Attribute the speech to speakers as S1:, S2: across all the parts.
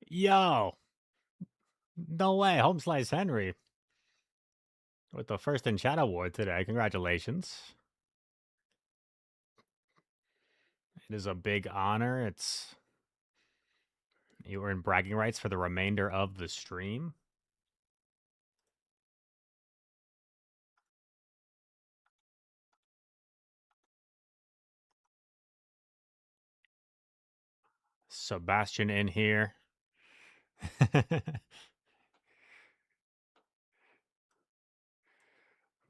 S1: Yo, no way. Home Slice Henry with the first in chat award today. Congratulations. It is a big honor. You earn bragging rights for the remainder of the stream. Sebastian in here.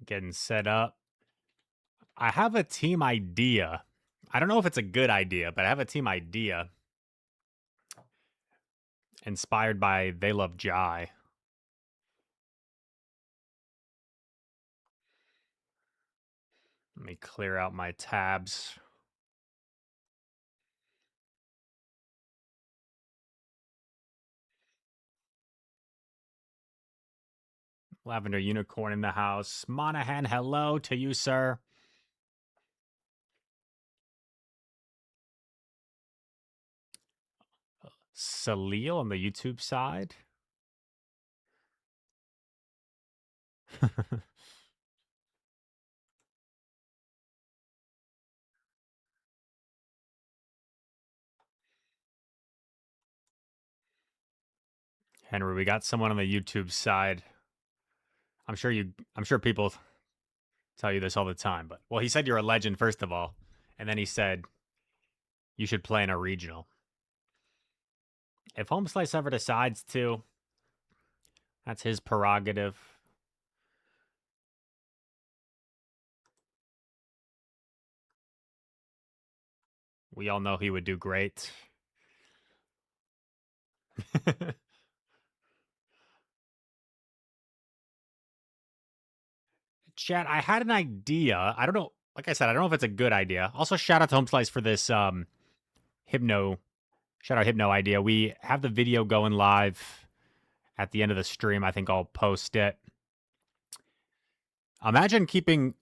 S1: Getting set up. I have a team idea. I don't know if it's a good idea, but I have a team idea inspired by They Love Jai. Let me clear out my tabs. Lavender Unicorn in the house. Monahan, hello to you, sir. Salil on the YouTube side. Henry, we got someone on the YouTube side. I'm sure people tell you this all the time, but well, he said you're a legend first of all, and then he said you should play in a regional. If Home Slice ever decides to, that's his prerogative. We all know he would do great. Chat, I had an idea. I don't know. Like I said, I don't know if it's a good idea. Also, shout out to Home Slice for this Hypno. Shout out Hypno idea. We have the video going live at the end of the stream. I think I'll post it. Imagine keeping.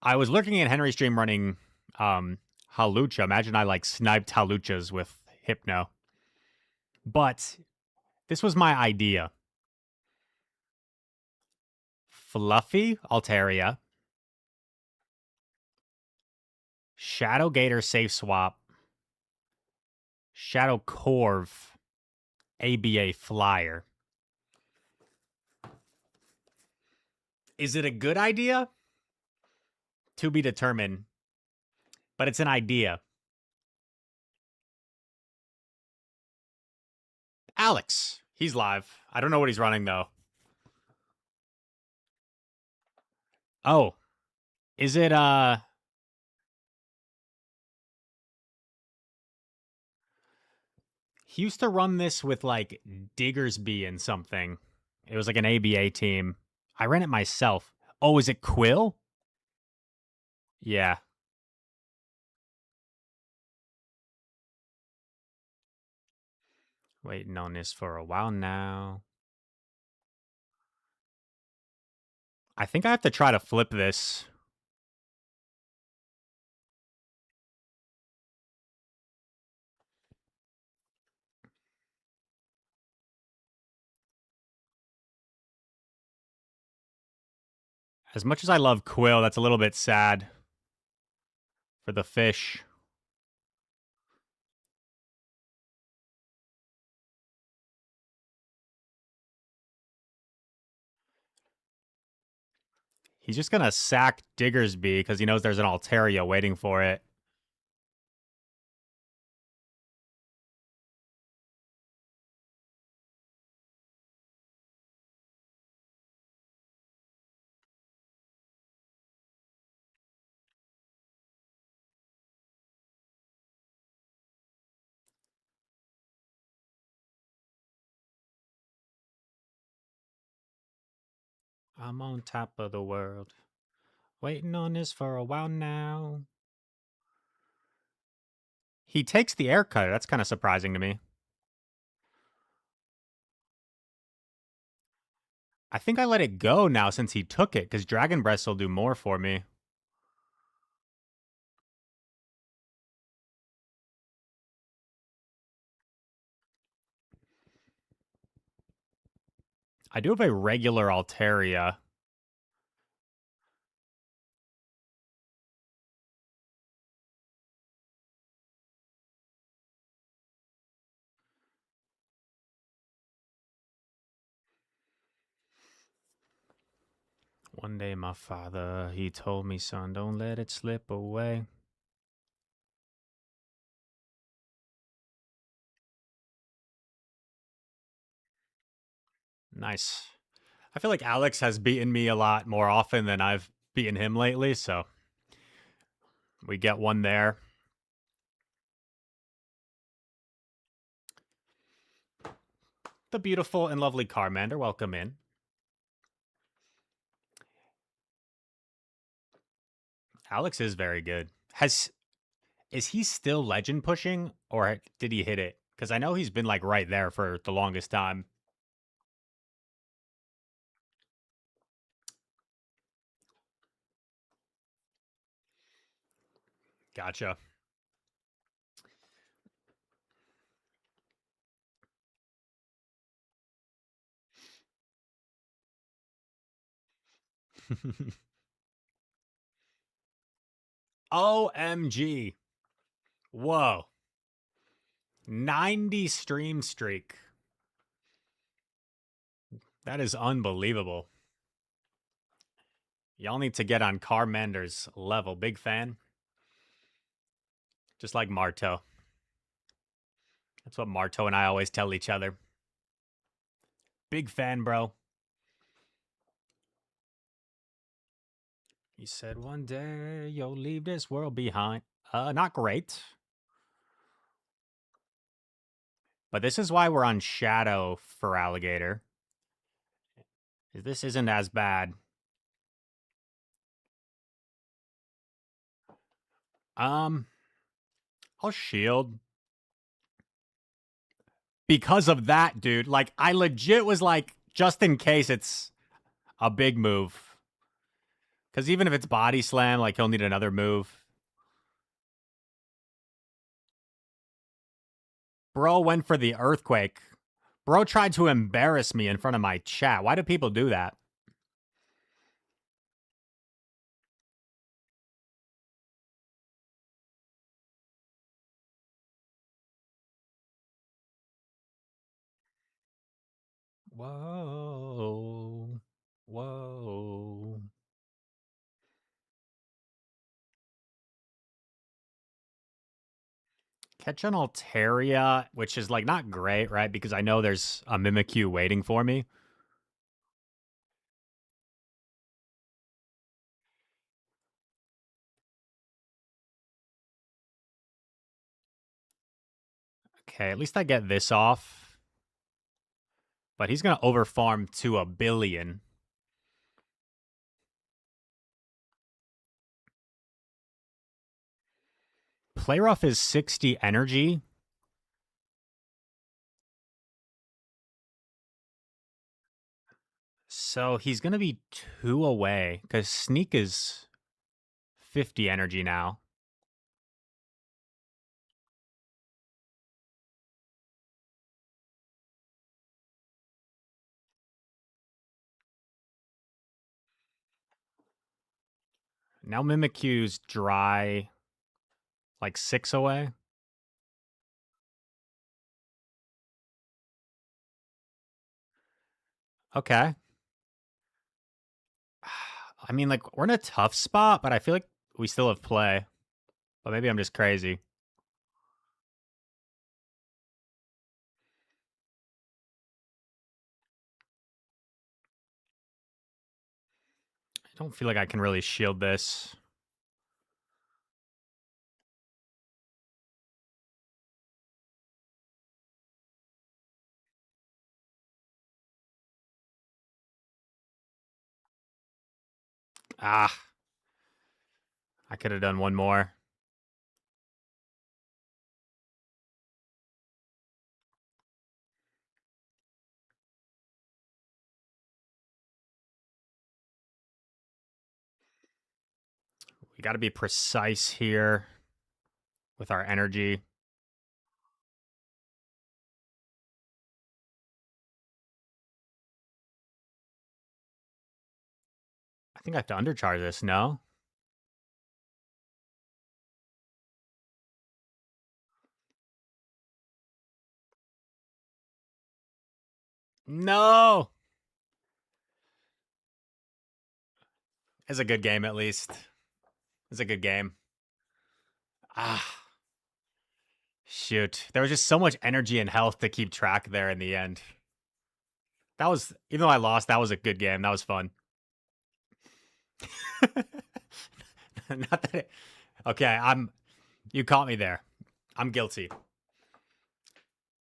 S1: I was looking at Henry's stream running Halucha. Imagine I like sniped Haluchas with Hypno. But this was my idea. Fluffy Altaria. Shadow Gator safe swap. Shadow Corv ABA Flyer. Is it a good idea? To be determined. But it's an idea. Alex. He's live. I don't know what he's running, though. Oh. Is it, he used to run this with, like, Diggersby and something. It was like an ABA team. I ran it myself. Oh, is it Quill? Yeah. Waiting on this for a while now. I think I have to try to flip this. As much as I love Quill, that's a little bit sad for the fish. He's just going to sack Diggersby because he knows there's an Altaria waiting for it. I'm on top of the world. Waiting on this for a while now. He takes the air cutter. That's kind of surprising to me. I think I let it go now since he took it, because Dragon Breath will do more for me. I do have a regular Altaria. One day my father, he told me, son, don't let it slip away. Nice. I feel like Alex has beaten me a lot more often than I've beaten him lately, so we get one there. The beautiful and lovely Carmander, welcome in. Alex is very good. Is he still legend pushing or did he hit it? Because I know he's been like right there for the longest time. Gotcha. OMG. Whoa. 90 stream streak. That is unbelievable. Y'all need to get on Carmander's level. Big fan. Just like Marto. That's what Marto and I always tell each other. Big fan, bro. He said one day you'll leave this world behind. Not great. But this is why we're on Shadow for Alligator. This isn't as bad. I'll shield. Because of that, dude. Like, I legit was like, just in case it's a big move. Because even if it's body slam, like, he'll need another move. Bro went for the earthquake. Bro tried to embarrass me in front of my chat. Why do people do that? Whoa. Whoa. Catch an Altaria, which is like not great, right? Because I know there's a Mimikyu waiting for me. Okay, at least I get this off. But he's going to overfarm to 1 billion. Play rough is 60 energy. So he's going to be 2 away because Sneak is 50 energy now. Now Mimikyu's dry, like 6 away. Okay. I mean, like, we're in a tough spot, but I feel like we still have play. But maybe I'm just crazy. I don't feel like I can really shield this. Ah. I could have done one more. We got to be precise here with our energy. think I have to undercharge this, no? No! It's a good game, at least. It's a good game. Ah, shoot. There was just so much energy and health to keep track there in the end. That was, even though I lost, that was a good game. That was fun. Not that it, okay, you caught me there. I'm guilty.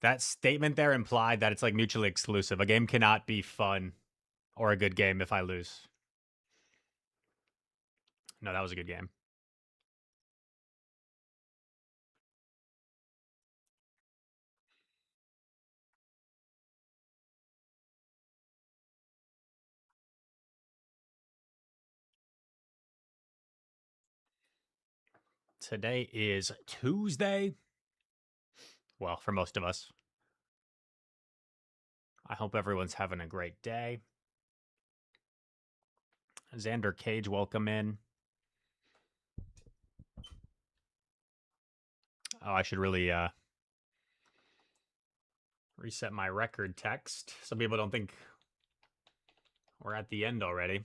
S1: That statement there implied that it's like mutually exclusive. A game cannot be fun or a good game if I lose. No, that was a good game. Today is Tuesday. Well, for most of us. I hope everyone's having a great day. Xander Cage, welcome in. Oh, I should really reset my record text so people don't think we're at the end already.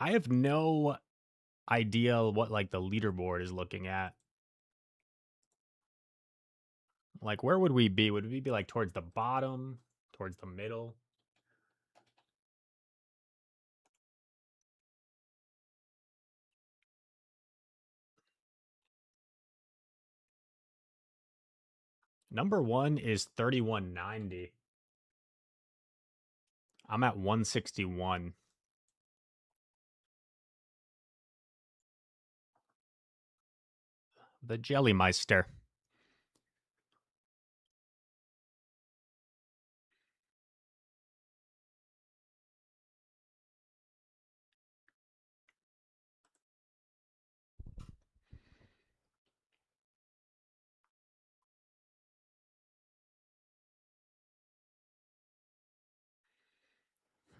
S1: I have no idea what like the leaderboard is looking at. Like, where would we be? Would we be like towards the bottom, towards the middle? Number one is 3190. I'm at 161. The Jellymeister.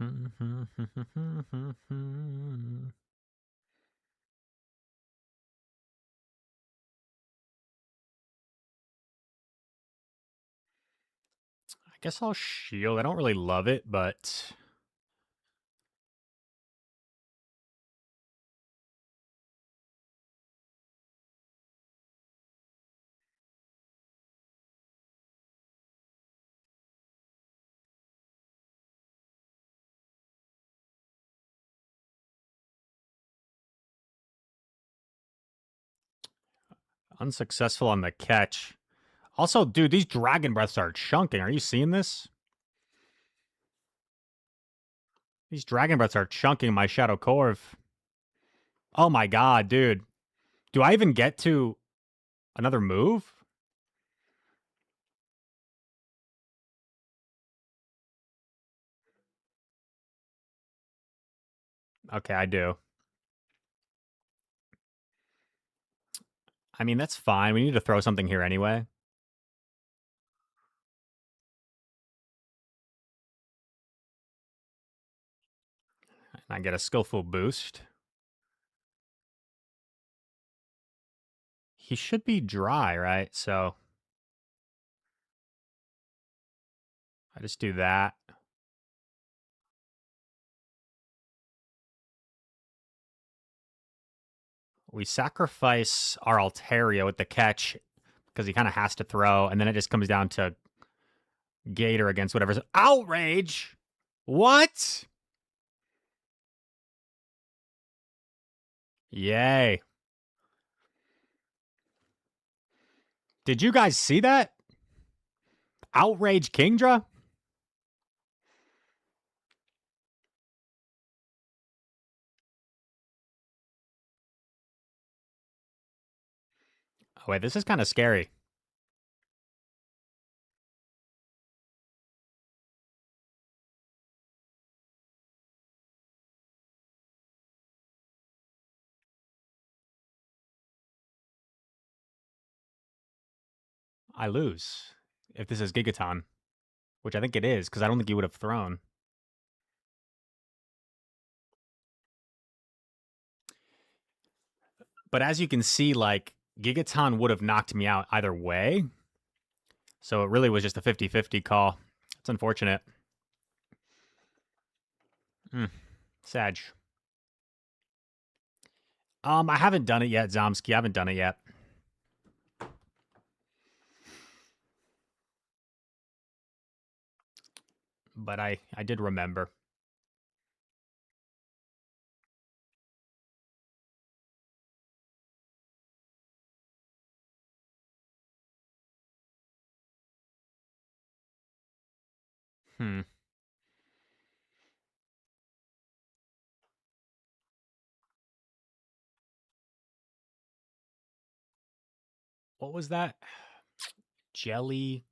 S1: I guess I'll shield. I don't really love it, but unsuccessful on the catch. Also, dude, these dragon breaths are chunking. Are you seeing this? These dragon breaths are chunking my Shadow Corv. Oh my god, dude. Do I even get to another move? Okay, I do. I mean, that's fine. We need to throw something here anyway. And I get a skillful boost. He should be dry, right? So I just do that. We sacrifice our Altaria with the catch because he kind of has to throw, and then it just comes down to Gator against whatever's outrage. What? Yay. Did you guys see that? Outrage Kingdra? Oh, wait, this is kind of scary. I lose if this is Gigaton, which I think it is, because I don't think he would have thrown. But as you can see, like, Gigaton would have knocked me out either way. So it really was just a 50-50 call. It's unfortunate. Sag. I haven't done it yet, Zomsky. I haven't done it yet. But I did remember. What was that? Jelly,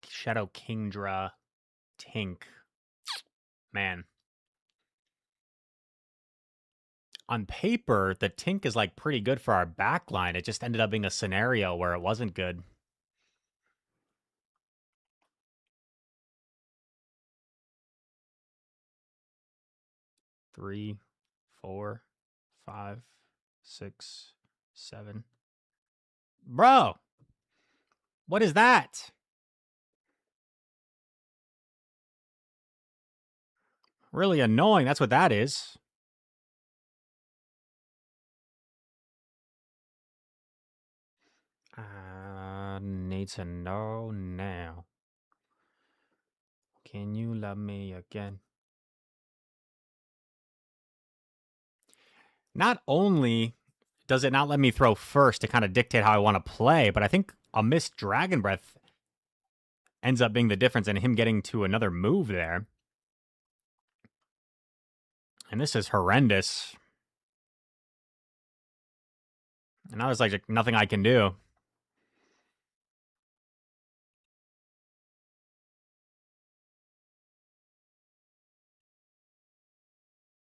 S1: Shadow Kingdra, Tink. Man. On paper, the Tink is like pretty good for our backline. It just ended up being a scenario where it wasn't good. Three, 4, 5, 6, 7. Bro, what is that? Really annoying. That's what that is. Need to know now. Can you love me again? Not only does it not let me throw first to kind of dictate how I want to play, but I think a missed Dragon Breath ends up being the difference in him getting to another move there. And this is horrendous. And now there's like nothing I can do.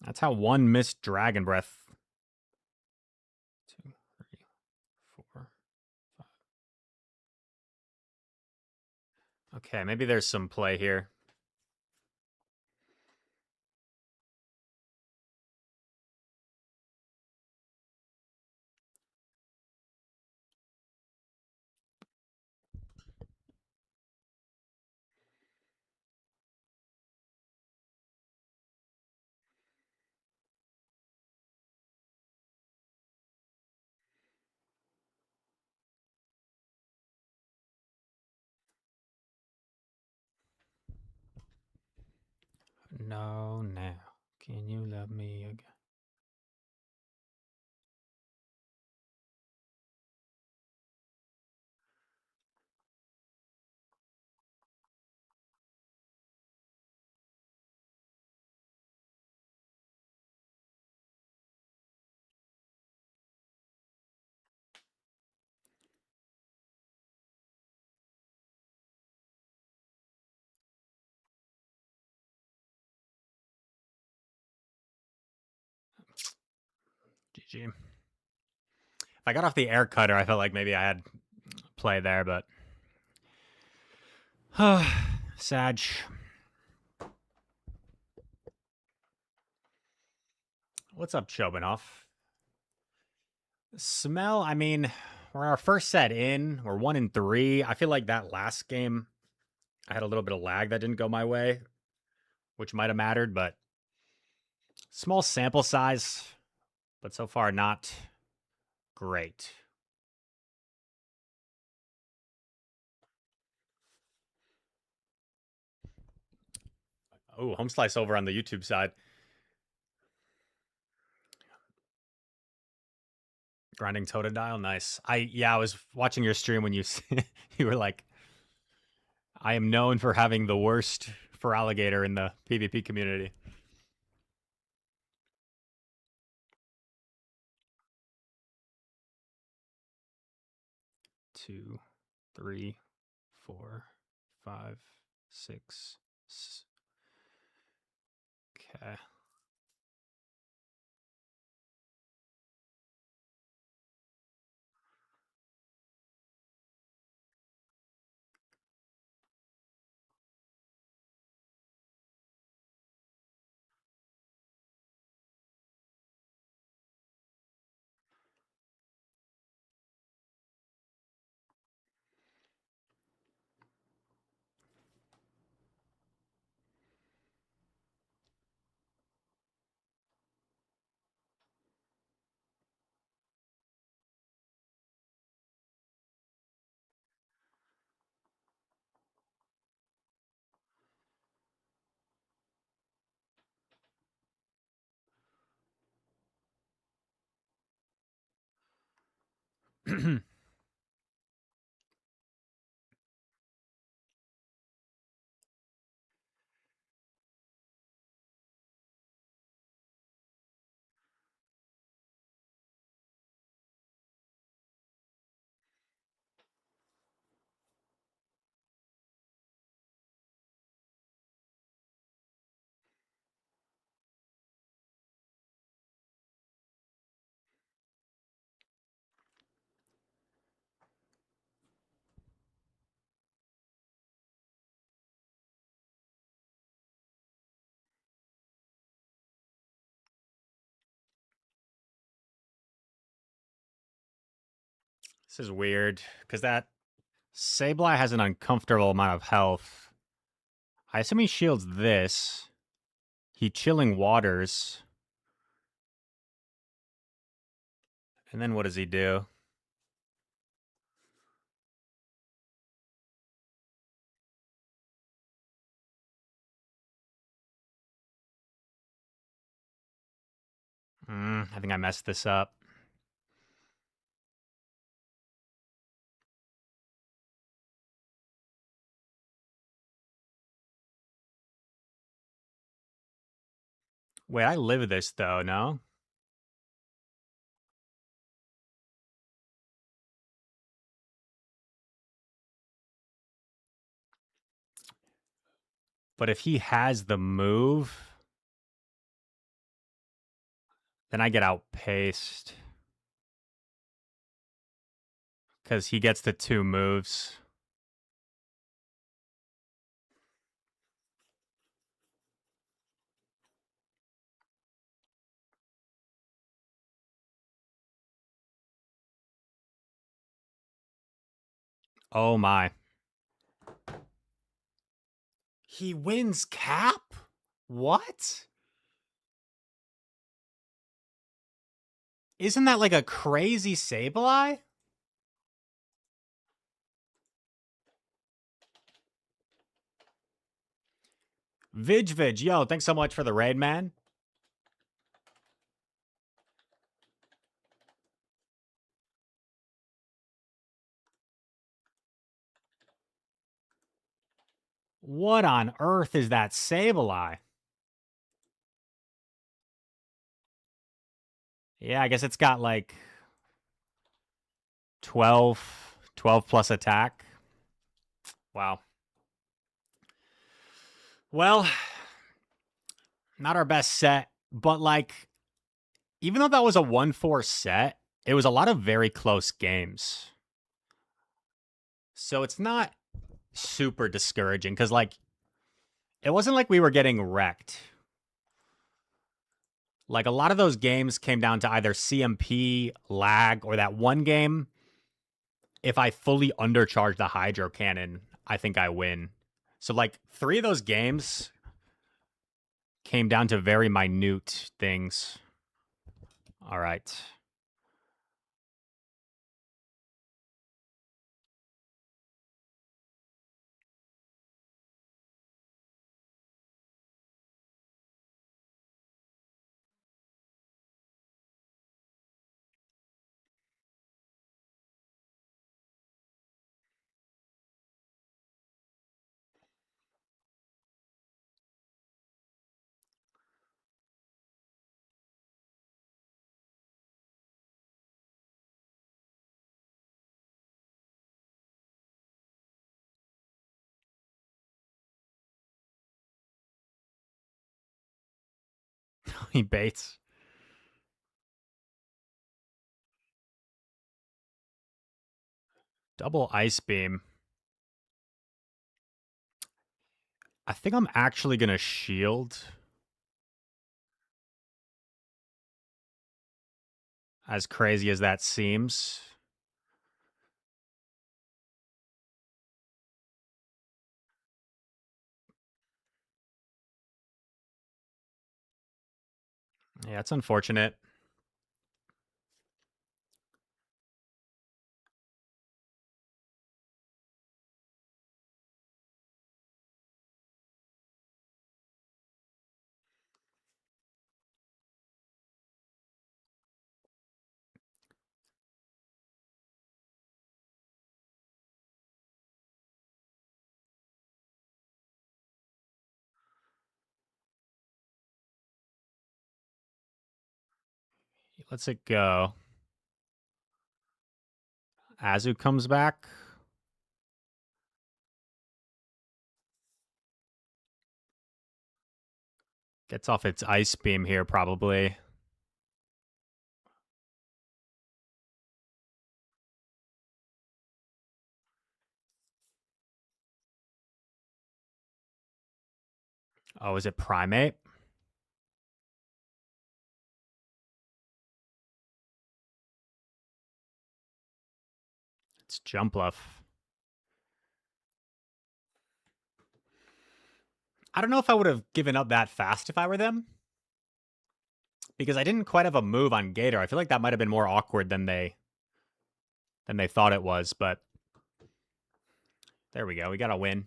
S1: That's how one missed Dragon Breath. 2, 3, 4, 5. Okay, maybe there's some play here. No, now. Can you love me again? GG. If I got off the air cutter, I felt like maybe I had play there, but Sag. What's up, Chobanoff? Smell, I mean, we're our first set in. We're 1-3. I feel like that last game, I had a little bit of lag that didn't go my way, which might have mattered, but small sample size, but so far not great. Oh, home slice over on the YouTube side. Grinding Totodile, nice. I was watching your stream when you you were like, I am known for having the worst for alligator in the PvP community. 2, 3, 4, 5, 6. Okay. This is weird because that Sableye has an uncomfortable amount of health. I assume he shields this. He chilling waters. And then what does he do? I think I messed this up. Wait, I live this though, no? But if he has the move, then I get outpaced. Because he gets the 2 moves. Oh my. He wins cap? What? Isn't that like a crazy Sableye? Vidge, yo, thanks so much for the raid, man. What on earth is that Sableye? Yeah, I guess it's got like 12 plus attack. Wow. Well, not our best set, but like, even though that was a 1-4 set, it was a lot of very close games. So it's not super discouraging because, like, it wasn't like we were getting wrecked. Like, a lot of those games came down to either CMP, lag, or that one game. If I fully undercharge the Hydro Cannon, I think I win. So, like, 3 of those games came down to very minute things. All right. He baits. Double Ice Beam. I think I'm actually going to shield. As crazy as that seems. Yeah, it's unfortunate. Let's it go. Azu comes back. Gets off its ice beam here, probably. Oh, is it Primate? It's Jumpluff. I don't know if I would have given up that fast if I were them. Because I didn't quite have a move on Gator. I feel like that might have been more awkward than they thought it was, but there we go. We got a win.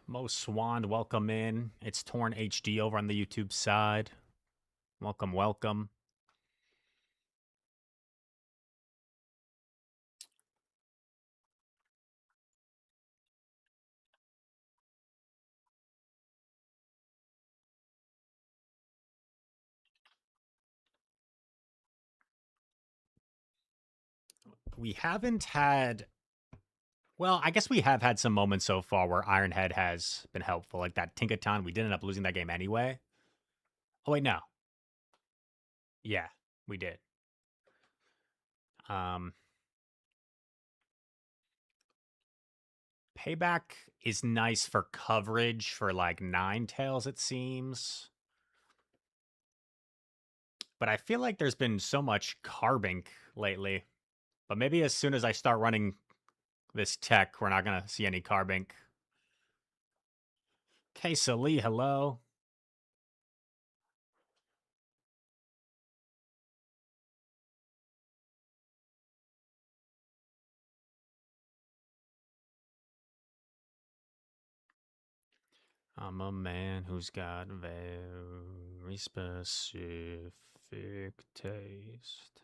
S1: Mo Swan, welcome in. It's Torn HD over on the YouTube side. Welcome, welcome. We haven't had. Well, I guess we have had some moments so far where Ironhead has been helpful, like that Tinkaton. We did end up losing that game anyway. Oh wait, no. Yeah, we did. Payback is nice for coverage for like Ninetales, it seems. But I feel like there's been so much Carbink lately. But maybe as soon as I start running this tech, we're not going to see any Carbink. Quesalee, hello. I'm a man who's got very specific taste.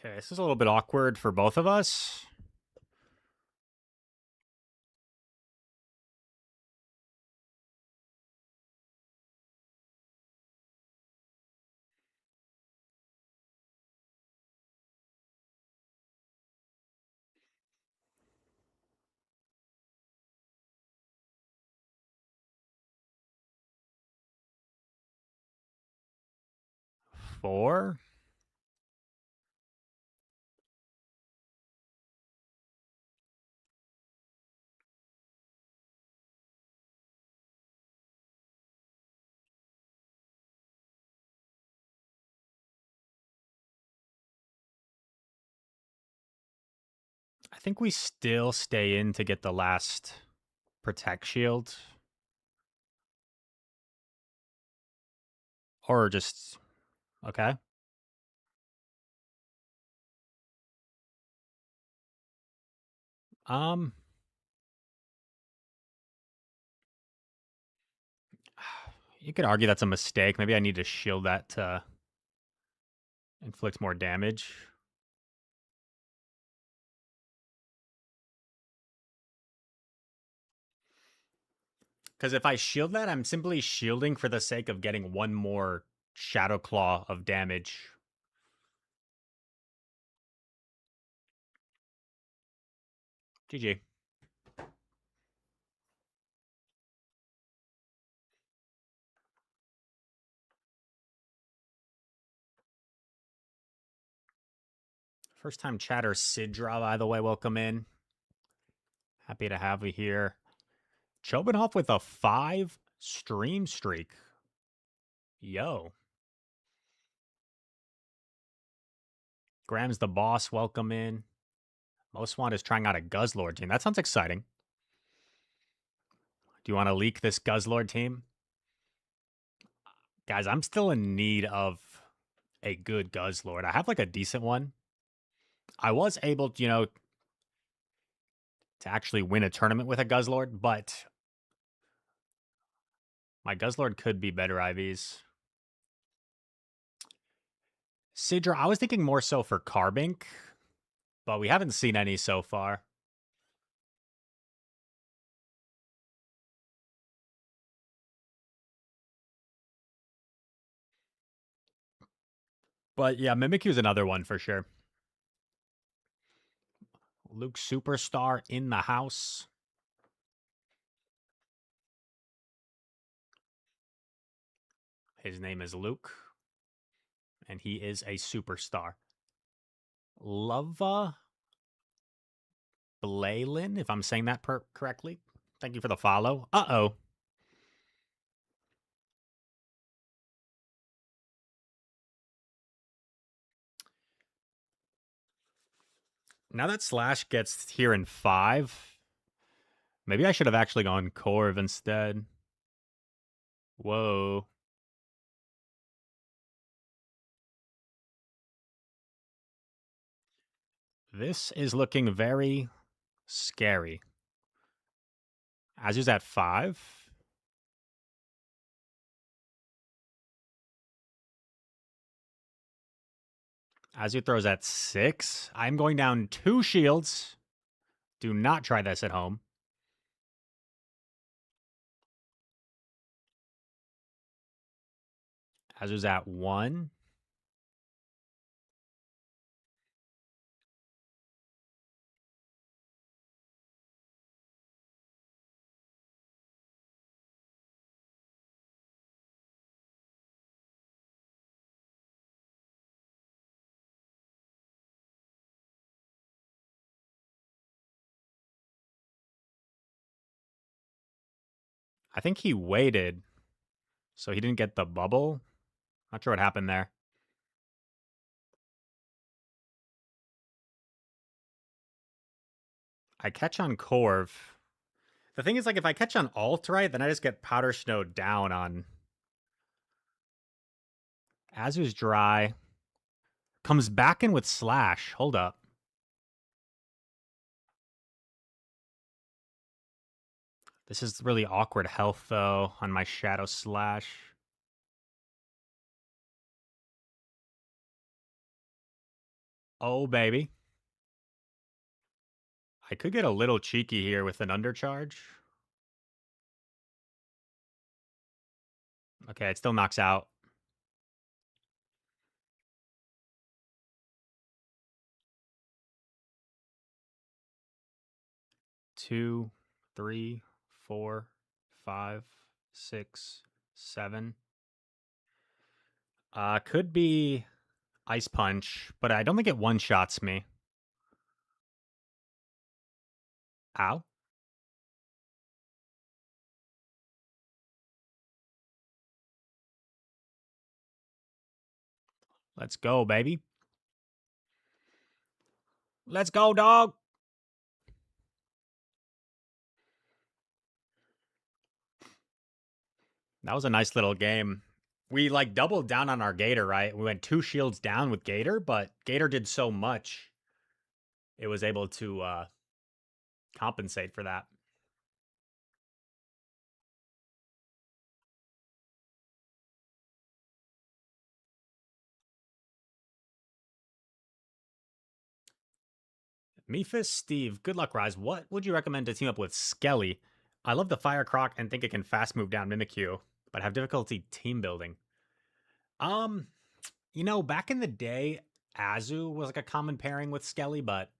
S1: Okay, this is a little bit awkward for both of us. Four. I think we still stay in to get the last Protect Shield. Or just. Okay. Um. You could argue that's a mistake. Maybe I need to shield that to inflict more damage. Because if I shield that, I'm simply shielding for the sake of getting one more Shadow Claw of damage. GG. First time chatter, Sidra, by the way, welcome in. Happy to have you here. Chobanov with a 5 stream streak. Yo. Graham's the boss, welcome in. Moswan is trying out a Guzzlord team. That sounds exciting. Do you want to leak this Guzzlord team? Guys, I'm still in need of a good Guzzlord. I have like a decent one. I was able to, to actually win a tournament with a Guzzlord, but my Guzzlord could be better IVs. Sidra, I was thinking more so for Carbink, but we haven't seen any so far. But yeah, Mimikyu is another one for sure. Luke Superstar in the house. His name is Luke, and he is a superstar. Lava Blaylin, if I'm saying that correctly. Thank you for the follow. Uh-oh. Now that Slash gets here in 5, maybe I should have actually gone Corv instead. Whoa. This is looking very scary. Azu's at 5. Azu throws at 6. I'm going down 2 shields. Do not try this at home. Azu's at 1. I think he waited, so he didn't get the bubble. Not sure what happened there. I catch on Corv. The thing is, like, if I catch on Alt right, then I just get Powder Snow down on... Azu's dry. Comes back in with Slash. Hold up. This is really awkward health, though, on my Shadow Slash. Oh, baby. I could get a little cheeky here with an undercharge. Okay, it still knocks out. Two, 3, 4, 5, 6, 7. Could be Ice Punch, but I don't think it one-shots me. Ow. Let's go, baby. Let's go, dog. That was a nice little game. We like doubled down on our Gator, right? We went 2 shields down with Gator, but Gator did so much. It was able to compensate for that. Mephis, Steve, good luck, Rise. What would you recommend to team up with Skelly? I love the Fire Croc and think it can fast move down Mimikyu, but have difficulty team building. Um, back in the day, Azu was like a common pairing with Skelly, but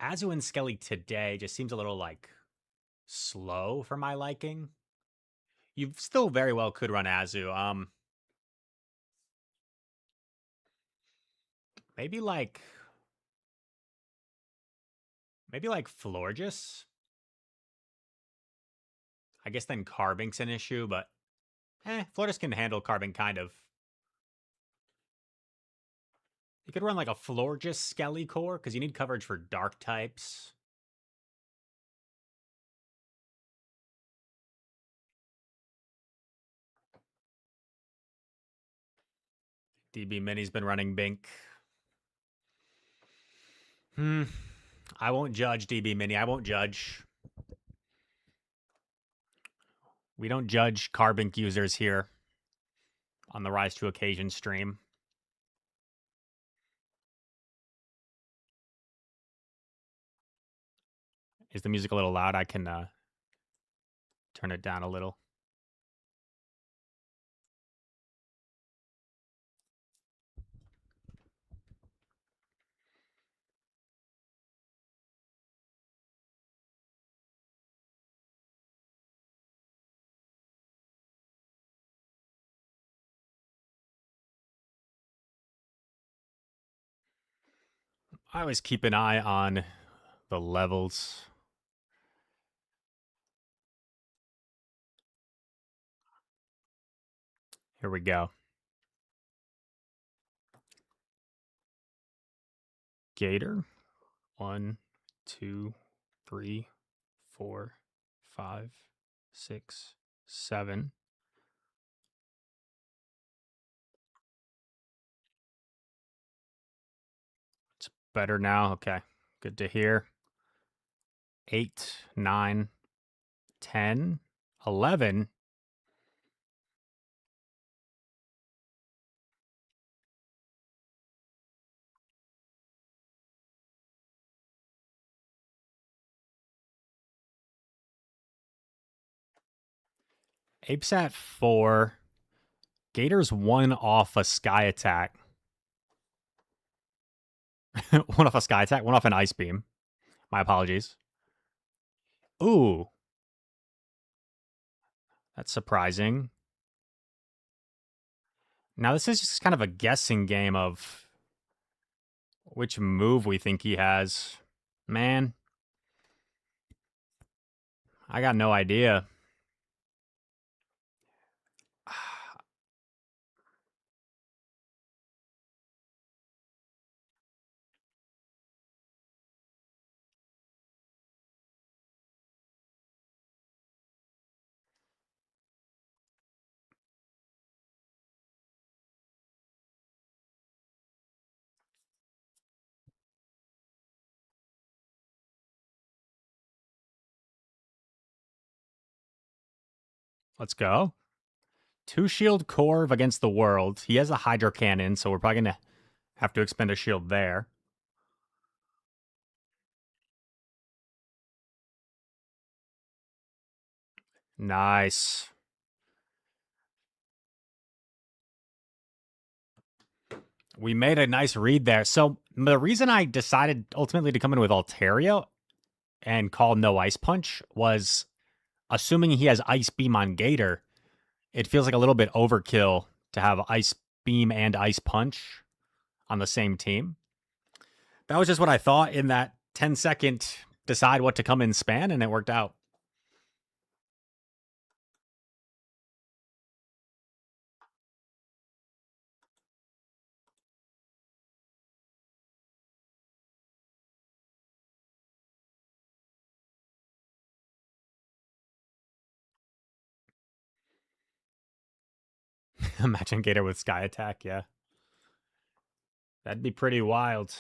S1: Azu and Skelly today just seems a little like slow for my liking. You still very well could run Azu. Maybe like Florges. I guess then Carbink's an issue, but Florges can handle Carbink kind of. You could run like a Florges Skelly core because you need coverage for dark types. DB Mini's been running Bink. I won't judge DB Mini. I won't judge. We don't judge Carbink users here on the Rise to Occasion stream. Is the music a little loud? I can turn it down a little. I always keep an eye on the levels. Here we go. Gator. 1, 2, 3, 4, 5, 6, 7. It's better now. Okay. Good to hear. 8, 9, 10, 11. Ape's at 4. Gator's 1 off a sky attack. 1 off a sky attack, 1 off an ice beam. My apologies. Ooh. That's surprising. Now, this is just kind of a guessing game of which move we think he has. Man. I got no idea. Let's go. 2 shield Corv against the world. He has a Hydro Cannon, so we're probably going to have to expend a shield there. Nice. We made a nice read there. So the reason I decided ultimately to come in with Altaria and call no Ice Punch was assuming he has Ice Beam on Gator. It feels like a little bit overkill to have Ice Beam and Ice Punch on the same team. That was just what I thought in that 10-second decide what to come in span, and it worked out. Imagine Gator with Sky Attack, yeah. That'd be pretty wild.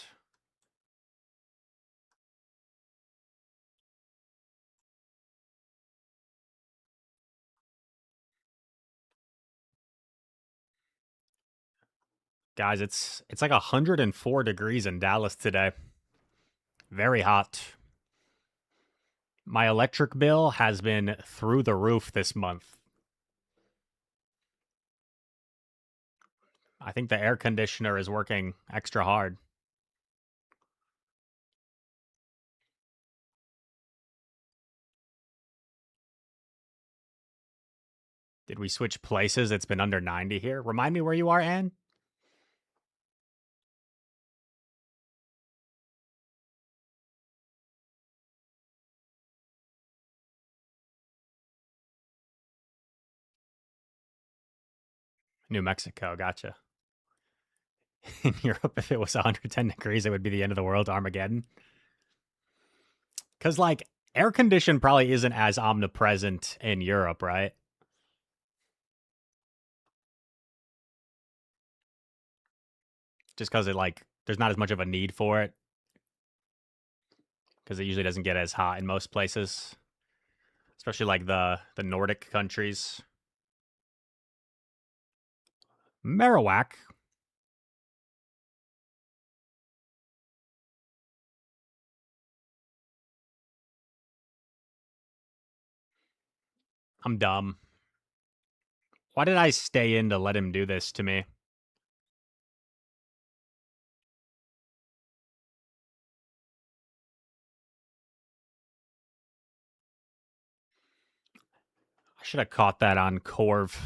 S1: Guys, it's like 104 degrees in Dallas today. Very hot. My electric bill has been through the roof this month. I think the air conditioner is working extra hard. Did we switch places? It's been under 90 here. Remind me where you are, Anne? New Mexico, gotcha. In Europe, if it was 110 degrees, it would be the end of the world, Armageddon. Because, like, air condition probably isn't as omnipresent in Europe, right? Just because it, like, there's not as much of a need for it. Because it usually doesn't get as hot in most places, especially like the Nordic countries. Marowak. I'm dumb. Why did I stay in to let him do this to me? I should have caught that on Corv.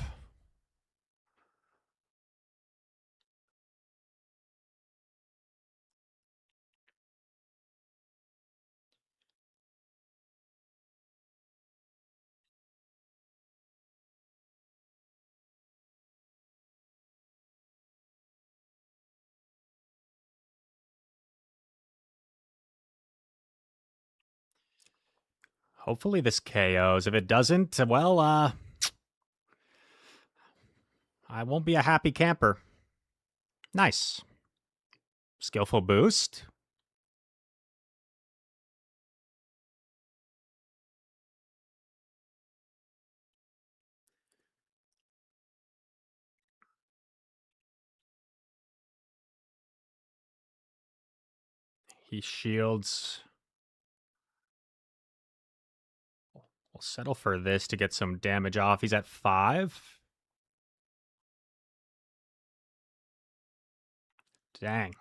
S1: Hopefully this KOs. If it doesn't, well, I won't be a happy camper. Nice. Skillful boost. He shields. We'll settle for this to get some damage off. He's at 5. Dang.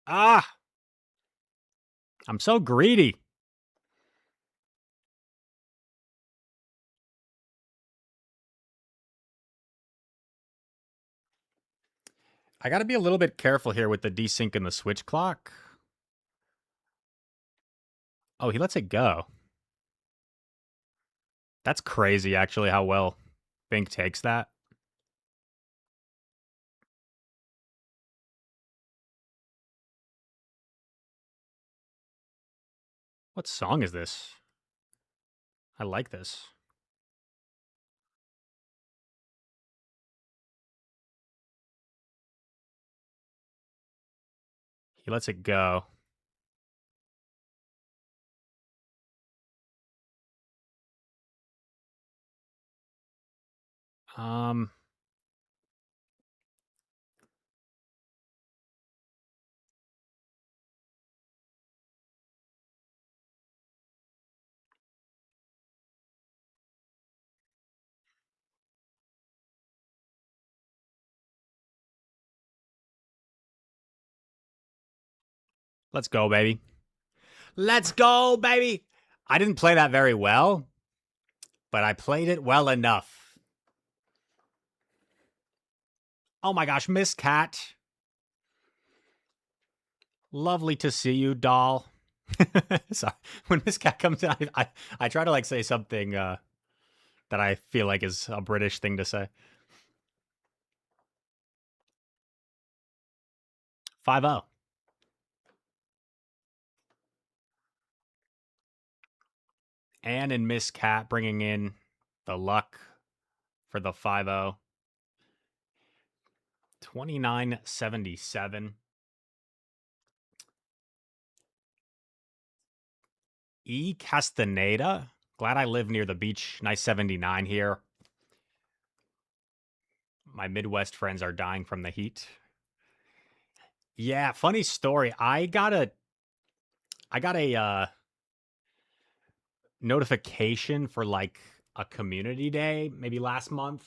S1: Ah! I'm so greedy. I got to be a little bit careful here with the desync and the switch clock. Oh, he lets it go. That's crazy, actually, how well Bink takes that. What song is this? I like this. He lets it go. Um, let's go, baby. Let's go, baby. I didn't play that very well, but I played it well enough. Oh my gosh, Miss Cat. Lovely to see you, doll. Sorry. When Miss Cat comes in, I try to like say something that I feel like is a British thing to say. 5-0. Anne and Miss Cat bringing in the luck for the 5-0. 2977. E. Castaneda. Glad I live near the beach. Nice 79 here. My Midwest friends are dying from the heat. Yeah, funny story. I got a notification for like a community day maybe last month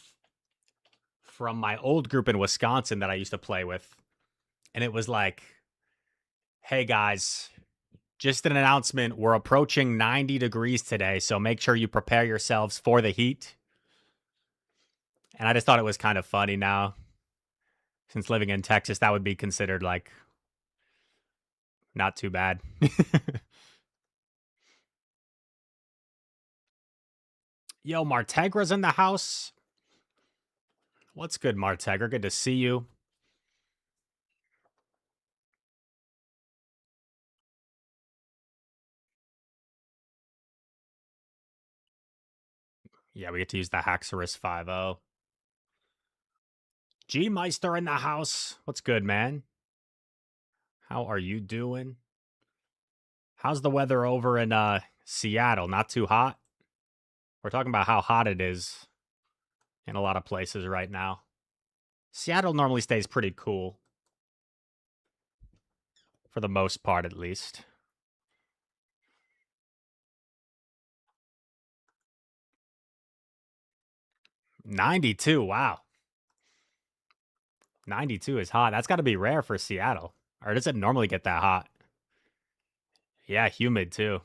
S1: from my old group in Wisconsin that I used to play with. And it was like, "Hey guys, just an announcement. We're approaching 90 degrees today, so make sure you prepare yourselves for the heat." And I just thought it was kind of funny now. Since living in Texas, that would be considered like not too bad. Yo, Martegra's in the house. What's good, Martegra? Good to see you. Yeah, we get to use the Haxorus 5.0. G Meister in the house. What's good, man? How are you doing? How's the weather over in Seattle? Not too hot? We're talking about how hot it is in a lot of places right now. Seattle normally stays pretty cool, for the most part at least. 92, wow. 92 is hot. That's got to be rare for Seattle. Or does it normally get that hot? Yeah, humid too.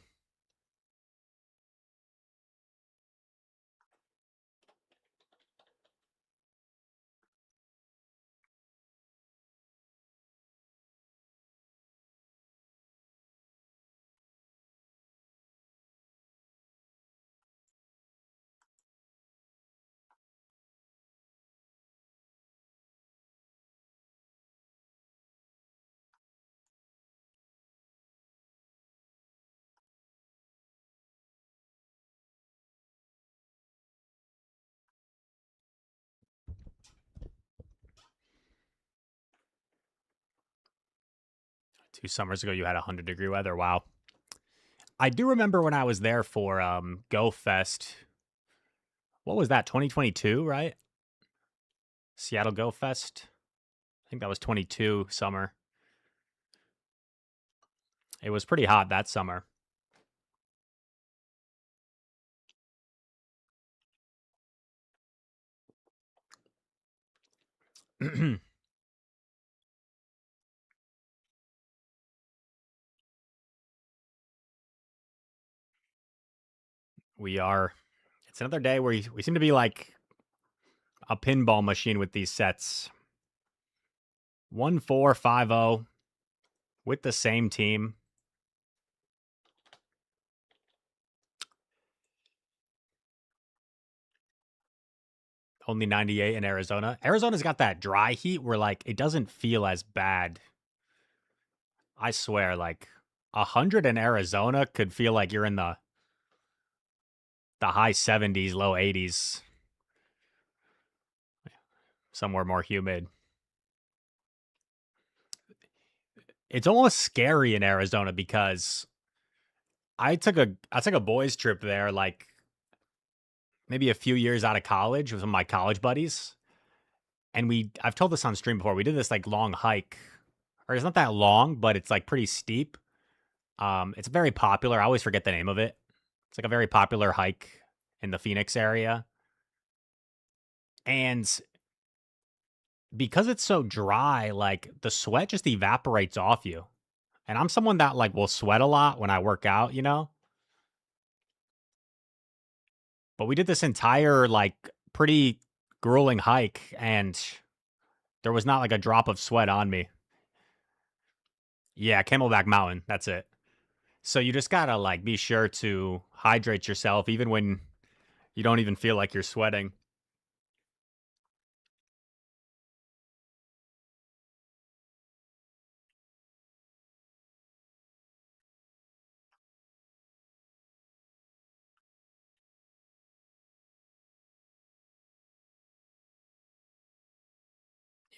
S1: Two summers ago, you had 100-degree weather. Wow. I do remember when I was there for Go Fest. What was that? 2022, right? Seattle Go Fest. I think that was 22 summer. It was pretty hot that summer. We are. It's another day where we seem to be like a pinball machine with these sets. 1-4-5-0 with the same team. Only 98 in Arizona. Arizona's got that dry heat where like it doesn't feel as bad. I swear, like 100 in Arizona could feel like you're in the high 70s, low 80s, somewhere more humid. It's almost scary in Arizona because I took a boys trip there like maybe a few years out of college with some of my college buddies. And I've told this on stream before. We did this like long hike. Or it's not that long, but it's like pretty steep. It's very popular. I always forget the name of it. It's like a very popular hike in the Phoenix area. And because it's so dry, like the sweat just evaporates off you. And I'm someone that like will sweat a lot when I work out, you know? But we did this entire like pretty grueling hike and there was not like a drop of sweat on me. Yeah, Camelback Mountain, that's it. So you just got to like be sure to hydrate yourself even when you don't even feel like you're sweating.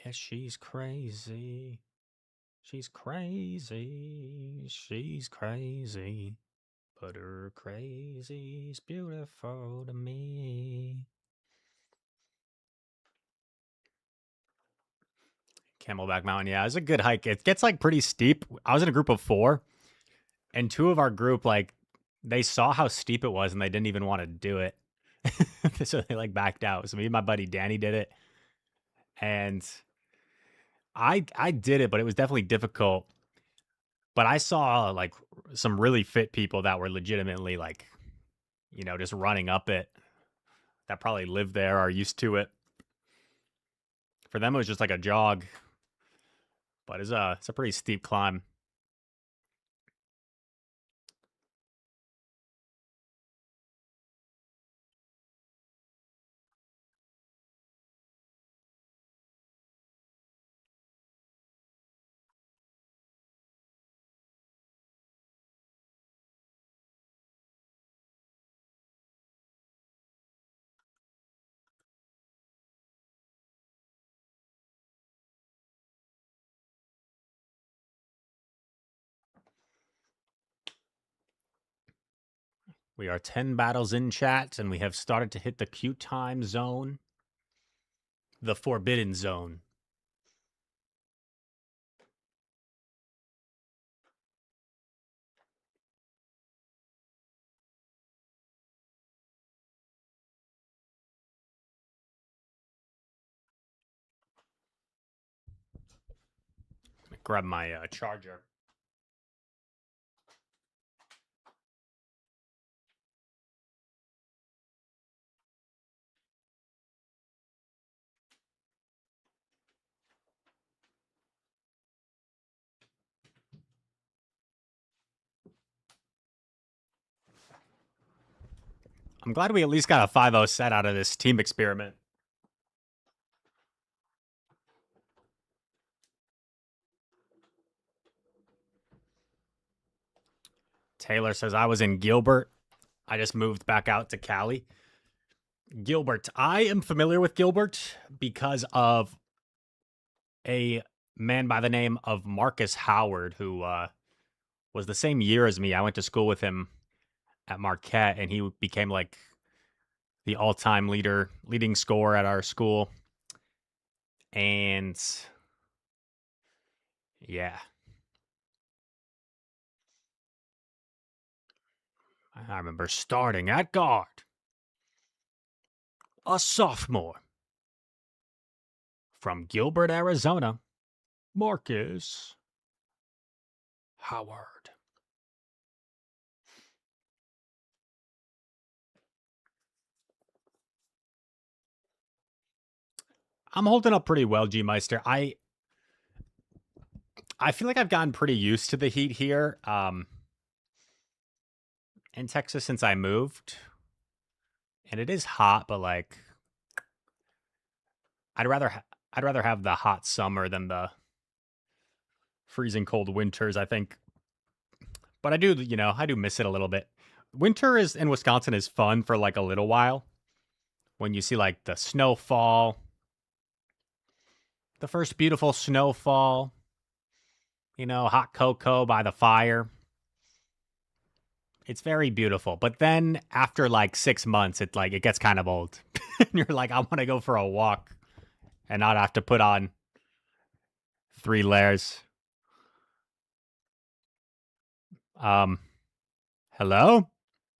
S1: Yeah, she's crazy. She's crazy. She's crazy. But her crazy's beautiful to me. Camelback Mountain, yeah, it's a good hike. It gets like pretty steep. I was in a group of 4, and 2 of our group like they saw how steep it was and they didn't even want to do it. So they like backed out. So me and my buddy Danny did it. And I did it, but it was definitely difficult. But I saw like some really fit people that were legitimately like, just running up it, that probably live there, are used to it. For them, it was just like a jog, but it's a pretty steep climb. We are 10 battles in chat, and we have started to hit the queue time zone, the forbidden zone. Grab my charger. I'm glad we at least got a 5-0 set out of this team experiment. Taylor says, I was in Gilbert. I just moved back out to Cali. Gilbert. I am familiar with Gilbert because of a man by the name of Marcus Howard, who was the same year as me. I went to school with him at Marquette, and he became like the all-time leading scorer at our school. And yeah, I remember starting at guard, a sophomore from Gilbert, Arizona, Marcus Howard. I'm holding up pretty well, G Meister. I feel like I've gotten pretty used to the heat here in Texas since I moved. And it is hot, but like I'd rather have the hot summer than the freezing cold winters, I think. But I do miss it a little bit. Winter is in Wisconsin is fun for like a little while. When you see like the snowfall, the first beautiful snowfall, hot cocoa by the fire. It's very beautiful. But then after like 6 months, it gets kind of old. And you're like, I want to go for a walk and not have to put on 3 layers. Hello?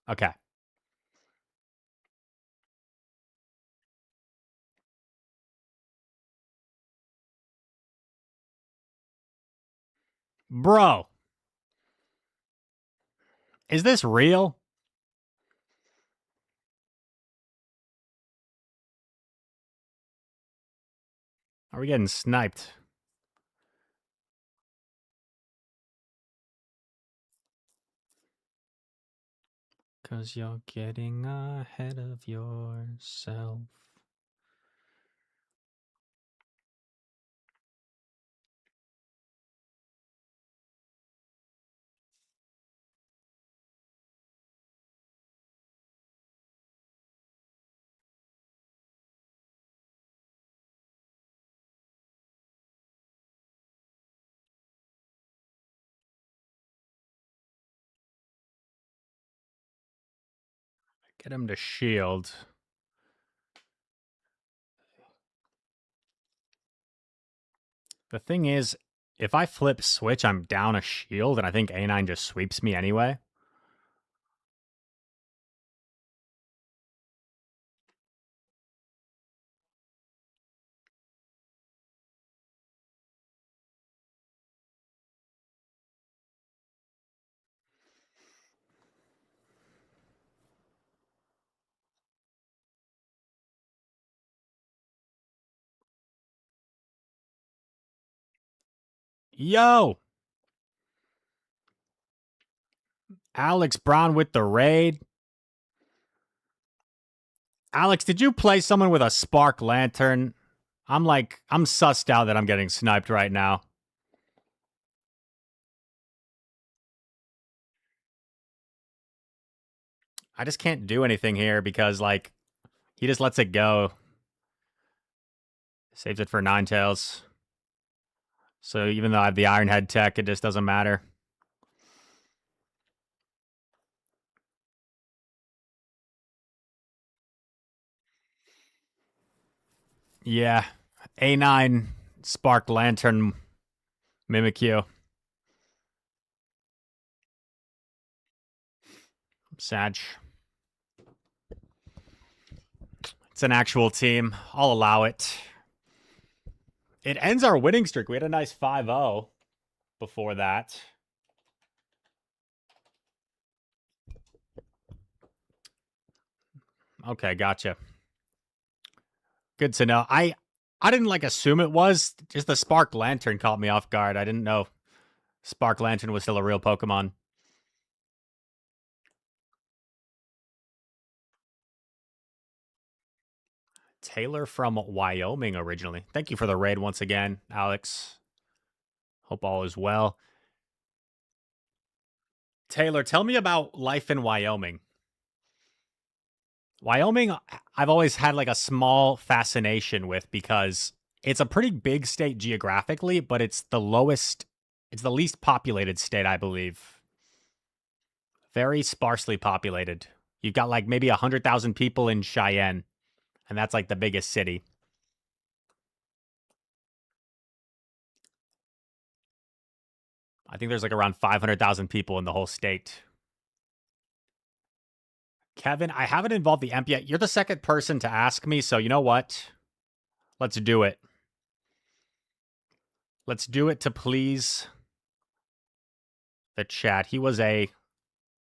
S1: Okay. Bro, is this real? Are we getting sniped? Because you're getting ahead of yourself. Get him to shield. The thing is, if I flip switch, I'm down a shield, and I think A9 just sweeps me anyway. Yo! Alex Brown with the raid. Alex, did you play someone with a spark lantern? I'm sussed out that I'm getting sniped right now. I just can't do anything here because, he just lets it go. Saves it for Ninetales. So even though I have the Iron Head tech, it just doesn't matter. Yeah. A9 Spark Lantern Mimikyu. Sag. It's an actual team. I'll allow it. It ends our winning streak. We had a nice 5-0 before that. Okay, gotcha. Good to know. I didn't assume it was. Just the Spark Lantern caught me off guard. I didn't know Spark Lantern was still a real Pokemon. Taylor from Wyoming originally. Thank you for the raid once again, Alex. Hope all is well. Taylor, tell me about life in Wyoming. Wyoming, I've always had a small fascination with because it's a pretty big state geographically, but it's the least populated state, I believe. Very sparsely populated. You've got maybe 100,000 people in Cheyenne, and that's the biggest city. I think there's around 500,000 people in the whole state. Kevin, I haven't involved the EMP yet. You're the second person to ask me, so you know what? Let's do it. Let's do it to please the chat. He was a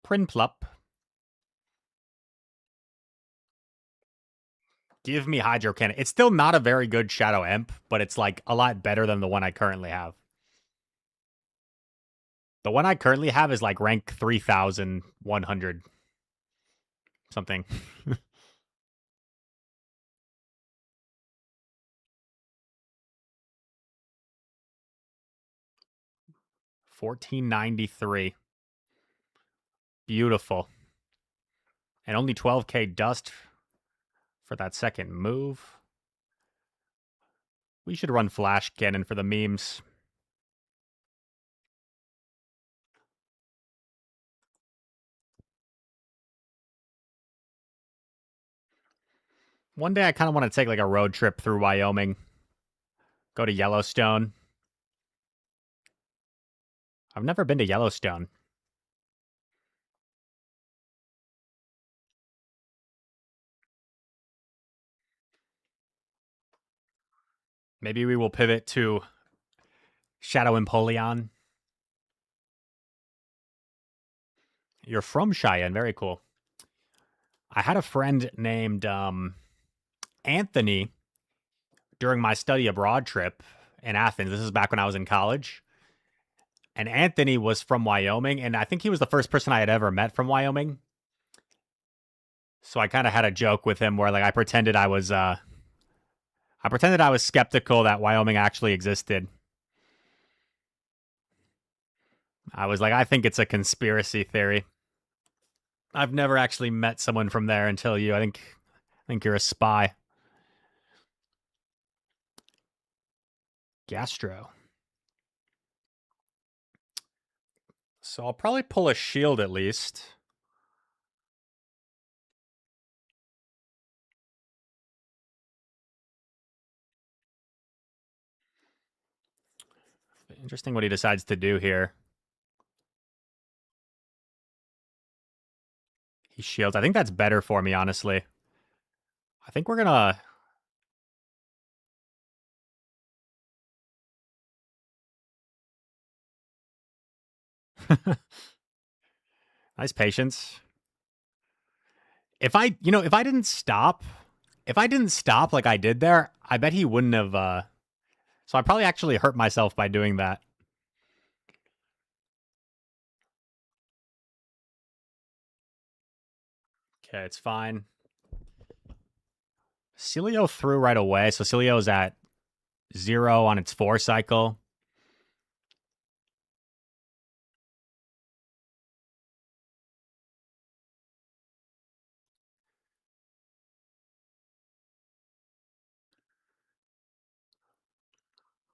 S1: Prinplup. Give me Hydro Cannon. It's still not a very good Shadow Imp, but it's a lot better than the one I currently have. The one I currently have is rank 3,100 something. 1493. Beautiful. And only 12k dust for that second move. We should run Flash Cannon for the memes. One day I kind of want to take a road trip through Wyoming. Go to Yellowstone. I've never been to Yellowstone. Maybe we will pivot to Shadow Empoleon. You're from Cheyenne. Very cool. I had a friend named Anthony during my study abroad trip in Athens. This is back when I was in college. And Anthony was from Wyoming, and I think he was the first person I had ever met from Wyoming. So I kind of had a joke with him where I pretended I was skeptical that Wyoming actually existed. I was I think it's a conspiracy theory. I've never actually met someone from there until you. I think you're a spy. Gastro. So I'll probably pull a shield at least. Interesting what he decides to do here. He shields. I think that's better for me, honestly. I think we're gonna... Nice patience. If I didn't stop, like I did there, I bet he wouldn't have, so I probably actually hurt myself by doing that. Okay, it's fine. Celio threw right away, so Celio's at 0 on its 4 cycle.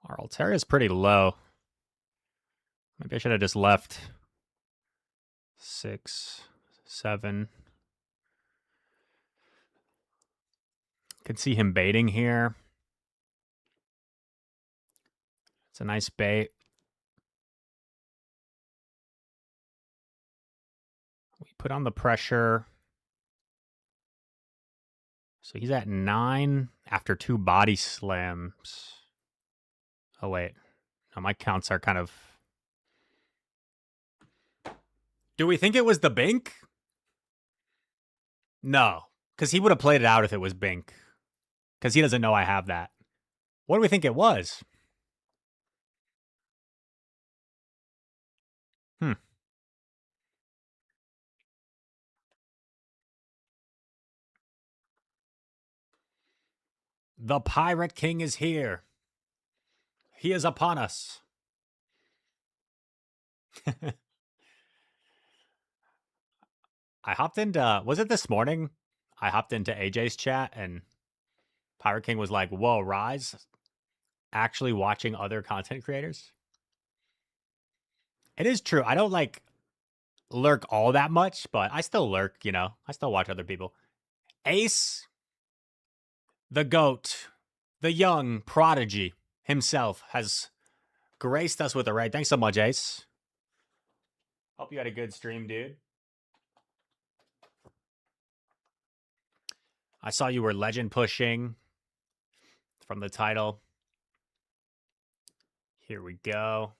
S1: Our Altaria is pretty low. Maybe I should have just left 6, 7. Could see him baiting here. It's a nice bait. We put on the pressure. So he's at 9 after 2 body slams. Oh, wait. No, my counts are kind of... Do we think it was the Bink? No, because he would have played it out if it was Bink. Because he doesn't know I have that. What do we think it was? The Pirate King is here. He is upon us. I hopped into... Was it this morning? I hopped into AJ's chat and Pirate King was like, whoa, Rise actually watching other content creators? It is true. I don't like lurk all that much, but I still lurk, you know. I still watch other people. Ace, the GOAT, the young prodigy himself has graced us with a raid. Thanks so much, Ace. Hope you had a good stream, dude. I saw you were legend pushing from the title. Here we go.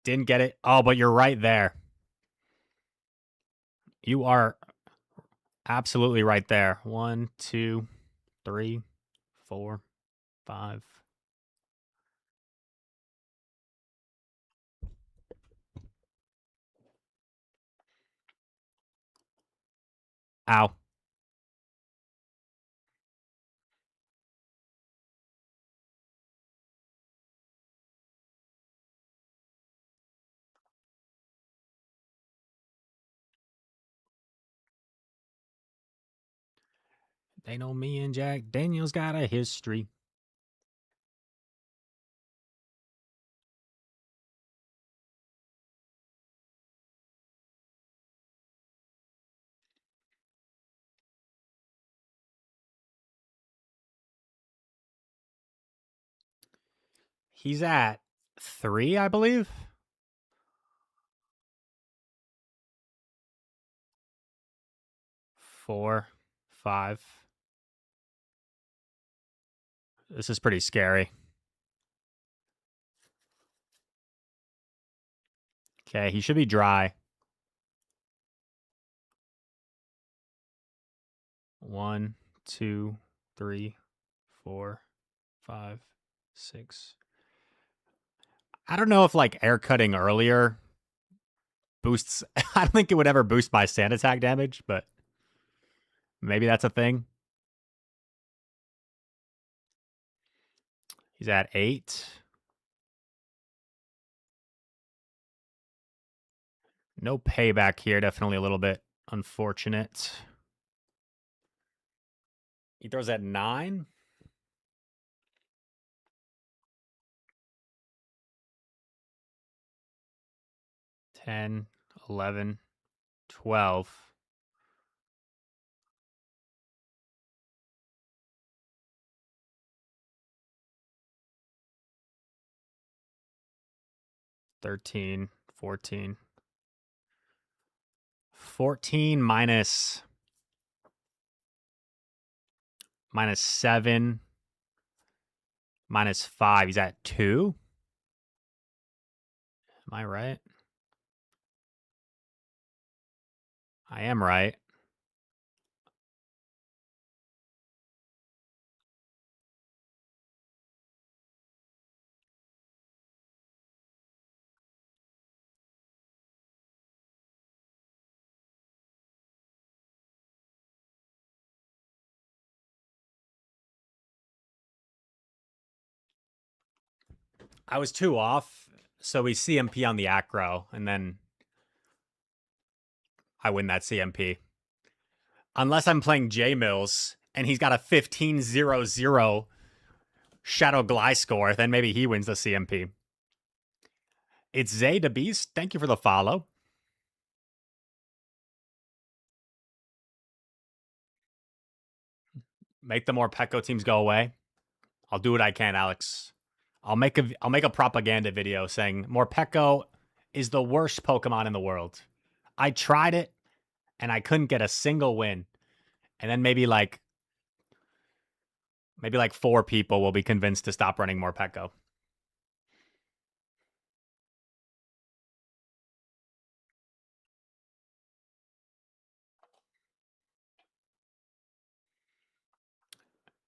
S1: Didn't get it. Oh, but you're right there. You are absolutely right there. 1, 2, 3, 4, 5. Ow. They know me and Jack Daniels got a history. He's at 3, I believe. 4, 5. This is pretty scary. Okay, he should be dry. 1, 2, 3, 4, 5, 6. I don't know if like air cutting earlier boosts. I don't think it would ever boost my sand attack damage, but maybe that's a thing. He's at 8. No payback here. Definitely a little bit unfortunate. He throws at 9. 10, 11, 12. 13, 14. 14 minus 7 minus 5. He's at 2? Am I right? I am right. I was 2 off, so we CMP on the acro, and then I win that CMP. Unless I'm playing J Mills, and he's got a 15-0-0 Shadow Gliscor, then maybe he wins the CMP. It's Zay the Beast. Thank you for the follow. Make the Morpeko teams go away. I'll do what I can, Alex. I'll make a propaganda video saying Morpeko is the worst Pokemon in the world. I tried it and I couldn't get a single win. And then maybe like 4 people will be convinced to stop running Morpeko.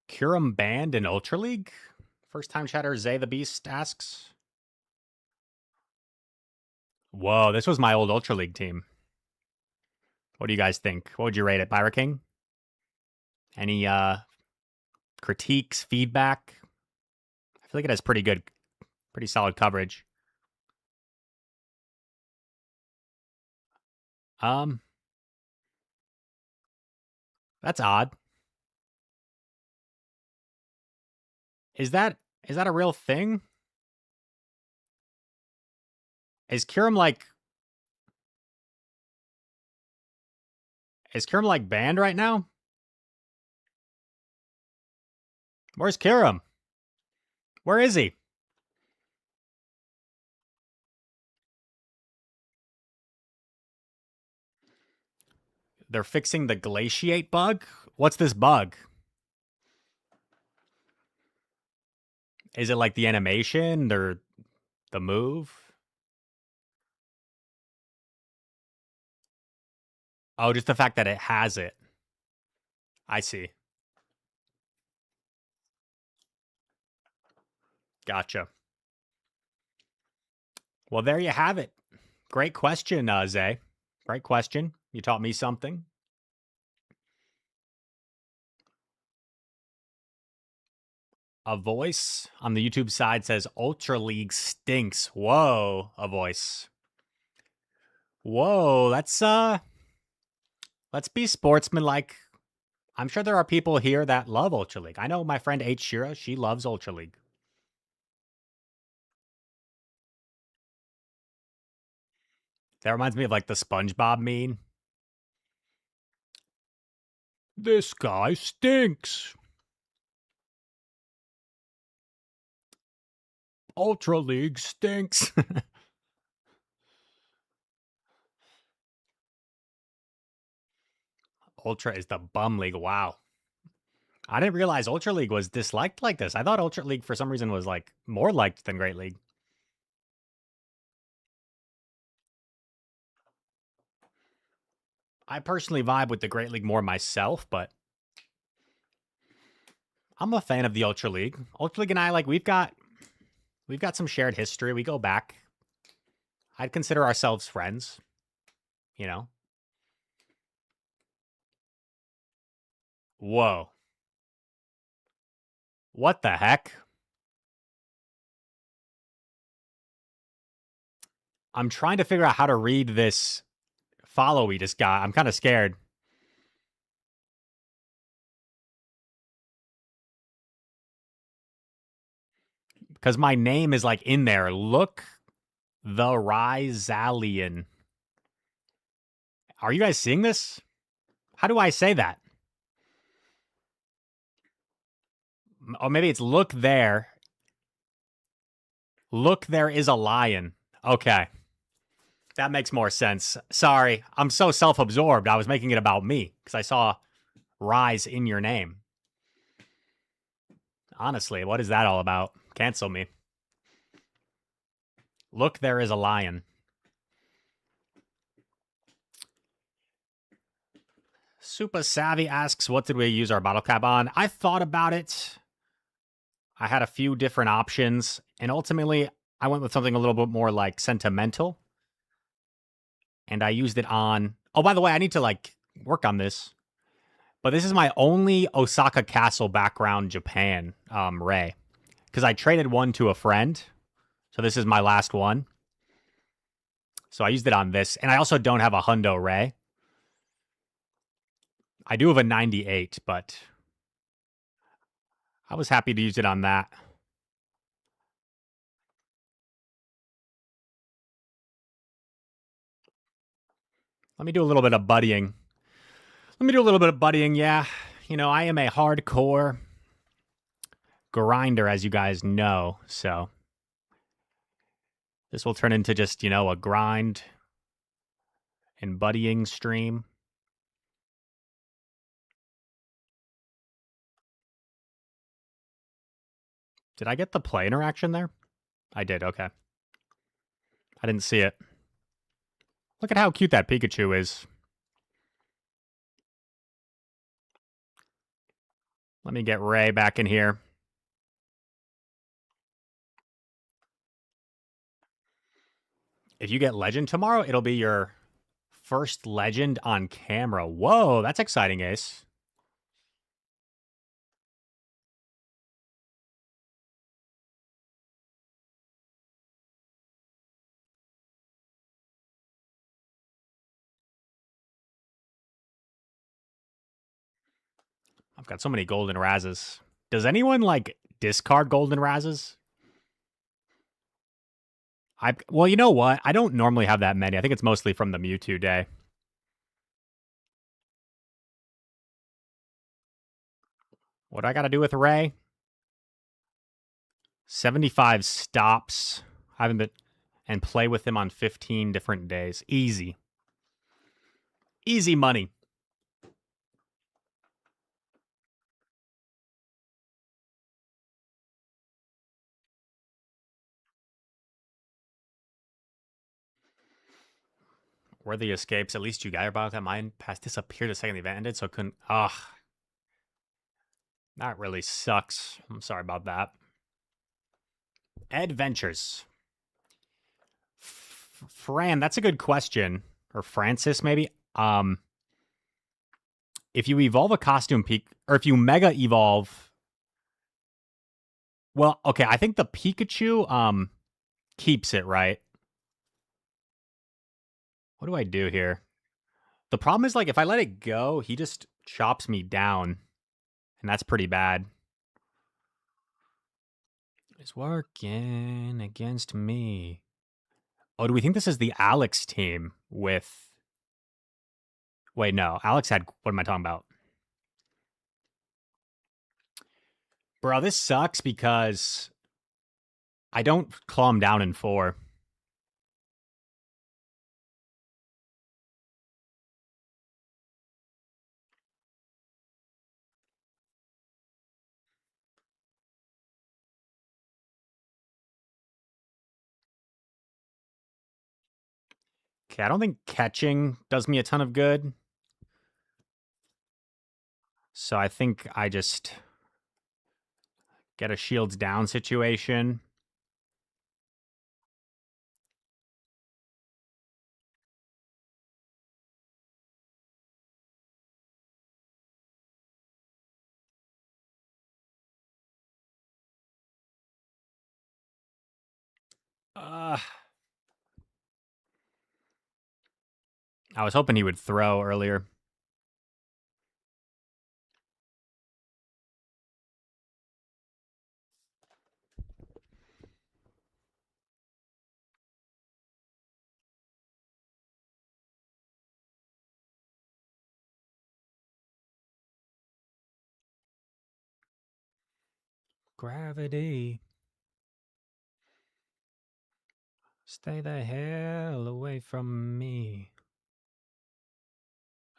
S1: Kyurem banned in Ultra League? First time chatter Zay the Beast asks. Whoa, this was my old Ultra League team. What do you guys think? What would you rate it, Byra King? Any critiques, feedback? I feel like it has pretty solid coverage. That's odd. Is that a real thing? Is Kyurem like banned right now? Where's Kyurem? Where is he? They're fixing the glaciate bug? What's this bug? Is it like the animation or the move? Oh, just the fact that it has it. I see. Gotcha. Well, there you have it. Great question, Zay. Great question. You taught me something. A voice on the YouTube side says Ultra League stinks. Whoa, a voice. Whoa, let's be sportsmanlike. I'm sure there are people here that love Ultra League. I know my friend H. Shira, she loves Ultra League. That reminds me of like the SpongeBob meme. This guy stinks. Ultra League stinks. Ultra is the bum league. Wow. I didn't realize Ultra League was disliked like this. I thought Ultra League for some reason was like more liked than Great League. I personally vibe with the Great League more myself, but I'm a fan of the Ultra League. Ultra League and I, like, we've got some shared history. We go back. I'd consider ourselves friends, you know? Whoa. What the heck? I'm trying to figure out how to read this follow we just got. I'm kind of scared. Because my name is like in there. Look the Rizalian. Are you guys seeing this? How do I say that? Or maybe it's look there. Look, there is a lion. Okay. That makes more sense. Sorry, I'm so self-absorbed. I was making it about me because I saw Rise in your name. Honestly, what is that all about? Cancel me. Look, there is a lion. Super Savvy asks, what did we use our bottle cap on? I thought about it. I had a few different options, and ultimately, I went with something a little bit more like sentimental. And I used it on. Oh, by the way, I need to like work on this. But this is my only Osaka Castle background Japan Ray. Because I traded one to a friend. So this is my last one. So I used it on this. And I also don't have a Hundo Ray. I do have a 98, but I was happy to use it on that. Let me do a little bit of buddying. Yeah. You know, I am a hardcore grinder, as you guys know. So this will turn into just, you know, a grind and buddying stream. Did I get the play interaction there? I did, okay. I didn't see it. Look at how cute that Pikachu is. Let me get Ray back in here. If you get Legend tomorrow, it'll be your first Legend on camera. Whoa, that's exciting, Ace. I've got so many golden Razzes. Does anyone, like, discard golden Razzes? Well, you know what? I don't normally have that many. I think it's mostly from the Mewtwo day. What do I got to do with Ray? 75 stops. I haven't been and play with him on 15 different days. Easy. Easy money. Worthy escapes. At least you got about that. Mine past disappeared the second the event ended, so I couldn't. Ugh. That really sucks. I'm sorry about that. Adventures. Fran, that's a good question. Or Francis, maybe. If you evolve a costume peak, or if you mega evolve. Well, okay, I think the Pikachu keeps it, right? What do I do here? The problem is, like, if I let it go, he just chops me down. And that's pretty bad. It's working against me. Oh, do we think this is the Alex team with... Wait, no. Alex had... What am I talking about? Bro, this sucks because I don't claw him down in 4. Okay, I don't think catching does me a ton of good. So I think I just get a shields down situation. I was hoping he would throw earlier. Gravity. Stay the hell away from me.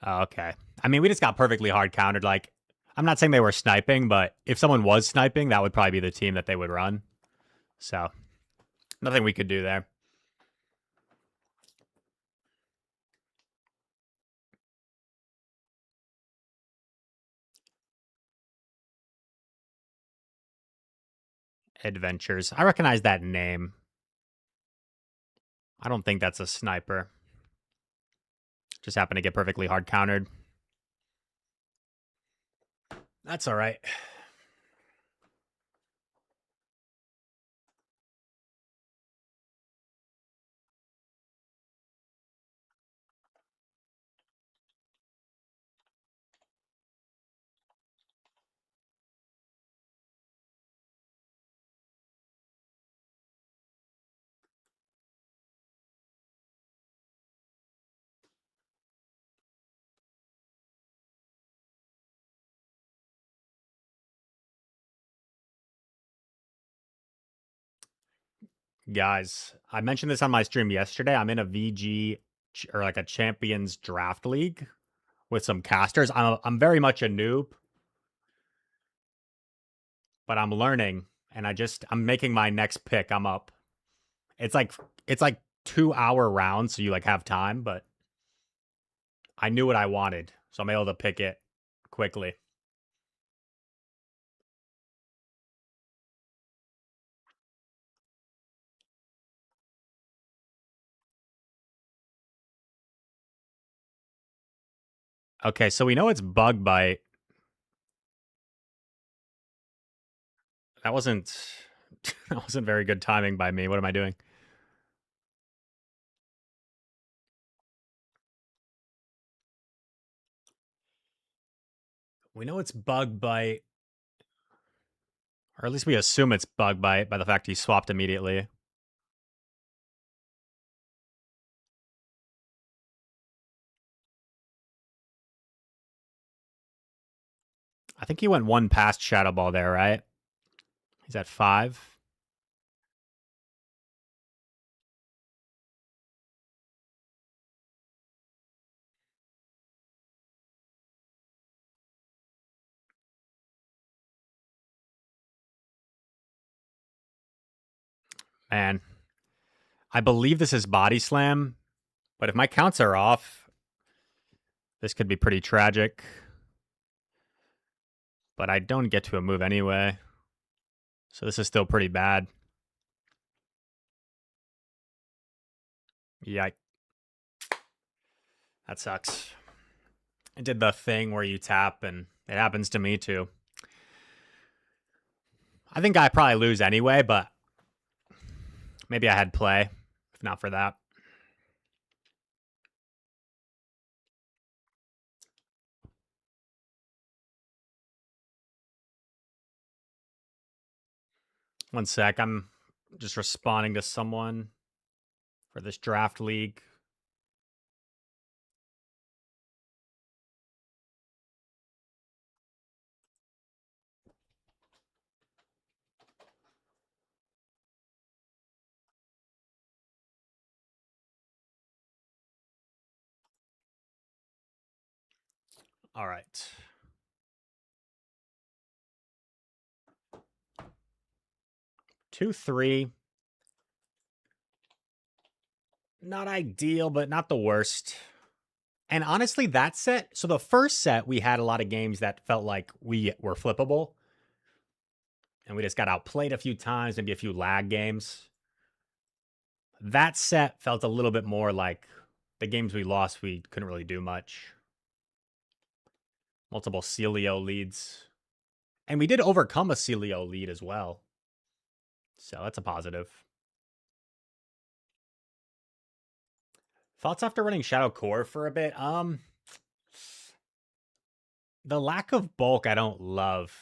S1: Oh, okay. I mean, we just got perfectly hard countered. Like, I'm not saying they were sniping, but if someone was sniping, that would probably be the team that they would run. So, nothing we could do there. Adventures. I recognize that name. I don't think that's a sniper. Just happened to get perfectly hard countered. That's all right. Guys, I mentioned this on my stream yesterday. I'm in a VG or like a Champions Draft League with some casters. I'm very much a noob, but I'm learning, and I'm making my next pick. I'm up. It's like 2-hour rounds, so you like have time, but I knew what I wanted, so I'm able to pick it quickly. Okay, so we know it's bug bite. That wasn't that wasn't very good timing by me. What am I doing? We know it's bug bite. Or at least we assume it's bug bite by the fact he swapped immediately. I think he went one past Shadow Ball there, right? He's at 5. Man, I believe this is Body Slam, but if my counts are off, this could be pretty tragic. But I don't get to a move anyway. So this is still pretty bad. Yikes. That sucks. I did the thing where you tap, and it happens to me too. I think I probably lose anyway, but maybe I had play, if not for that. One sec, I'm just responding to someone for this draft league. All right. Two, 3. Not ideal, but not the worst. And honestly, that set, so the first set, we had a lot of games that felt like we were flippable. And we just got outplayed a few times, maybe a few lag games. That set felt a little bit more like the games we lost, we couldn't really do much. Multiple Celio leads. And we did overcome a Celio lead as well. So that's a positive. Thoughts after running Shadow Core for a bit? The lack of bulk I don't love.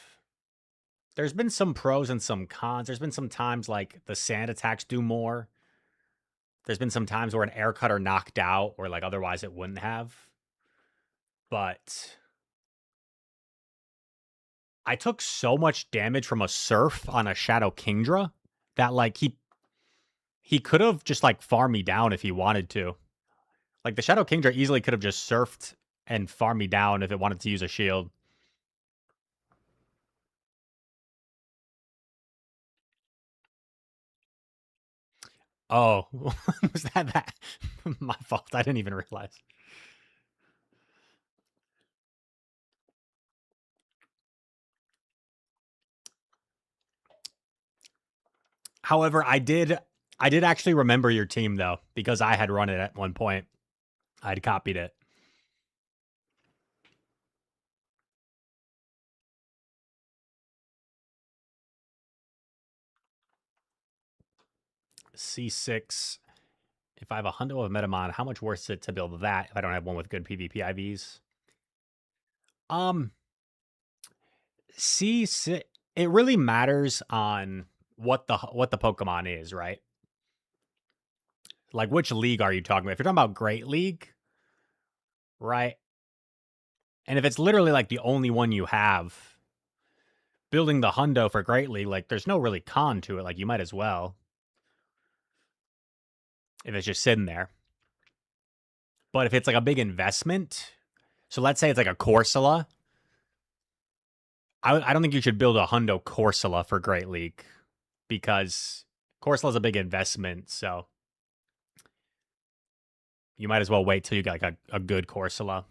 S1: There's been some pros and some cons. There's been some times like the sand attacks do more. There's been some times where an air cutter knocked out or like otherwise it wouldn't have. But I took so much damage from a surf on a Shadow Kingdra that like he he could have just like farmed me down if he wanted to. Like the Shadow Kingdra easily could have just surfed and farmed me down if it wanted to use a shield. Oh, was that my fault? I didn't even realize. However, I did actually remember your team though, because I had run it at one point. I'd copied it. C6. If I have a hundo of Metamon, how much worth is it to build that if I don't have one with good PvP IVs? C6. It really matters on what the Pokemon is, right? Like which league are you talking about? If you're talking about Great League, right? And if it's literally like the only one you have, building the hundo for Great League, like there's no really con to it. Like you might as well. If it's just sitting there. But if it's like a big investment, so let's say it's like a Corsola, I don't think you should build a hundo Corsola for Great League because Corsola's a big investment, so you might as well wait till you get like a good Corsola.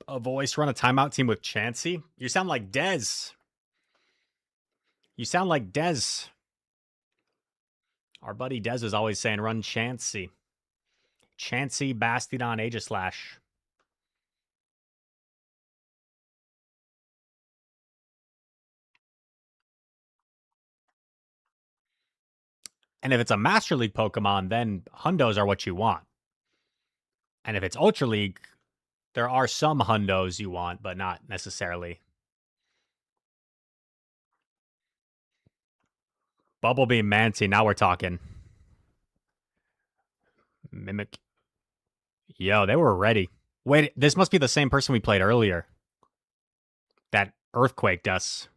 S1: A voice run a timeout team with Chansey? You sound like Dez. You sound like Dez. Our buddy Dez is always saying run Chansey. Chansey, Bastiodon, Aegislash. And if it's a Master League Pokemon, then hundos are what you want. And if it's Ultra League, there are some hundos you want, but not necessarily. Bubblebeam, Mancy, now we're talking. Mimic. Yo, they were ready. Wait, this must be the same person we played earlier. That earthquaked us.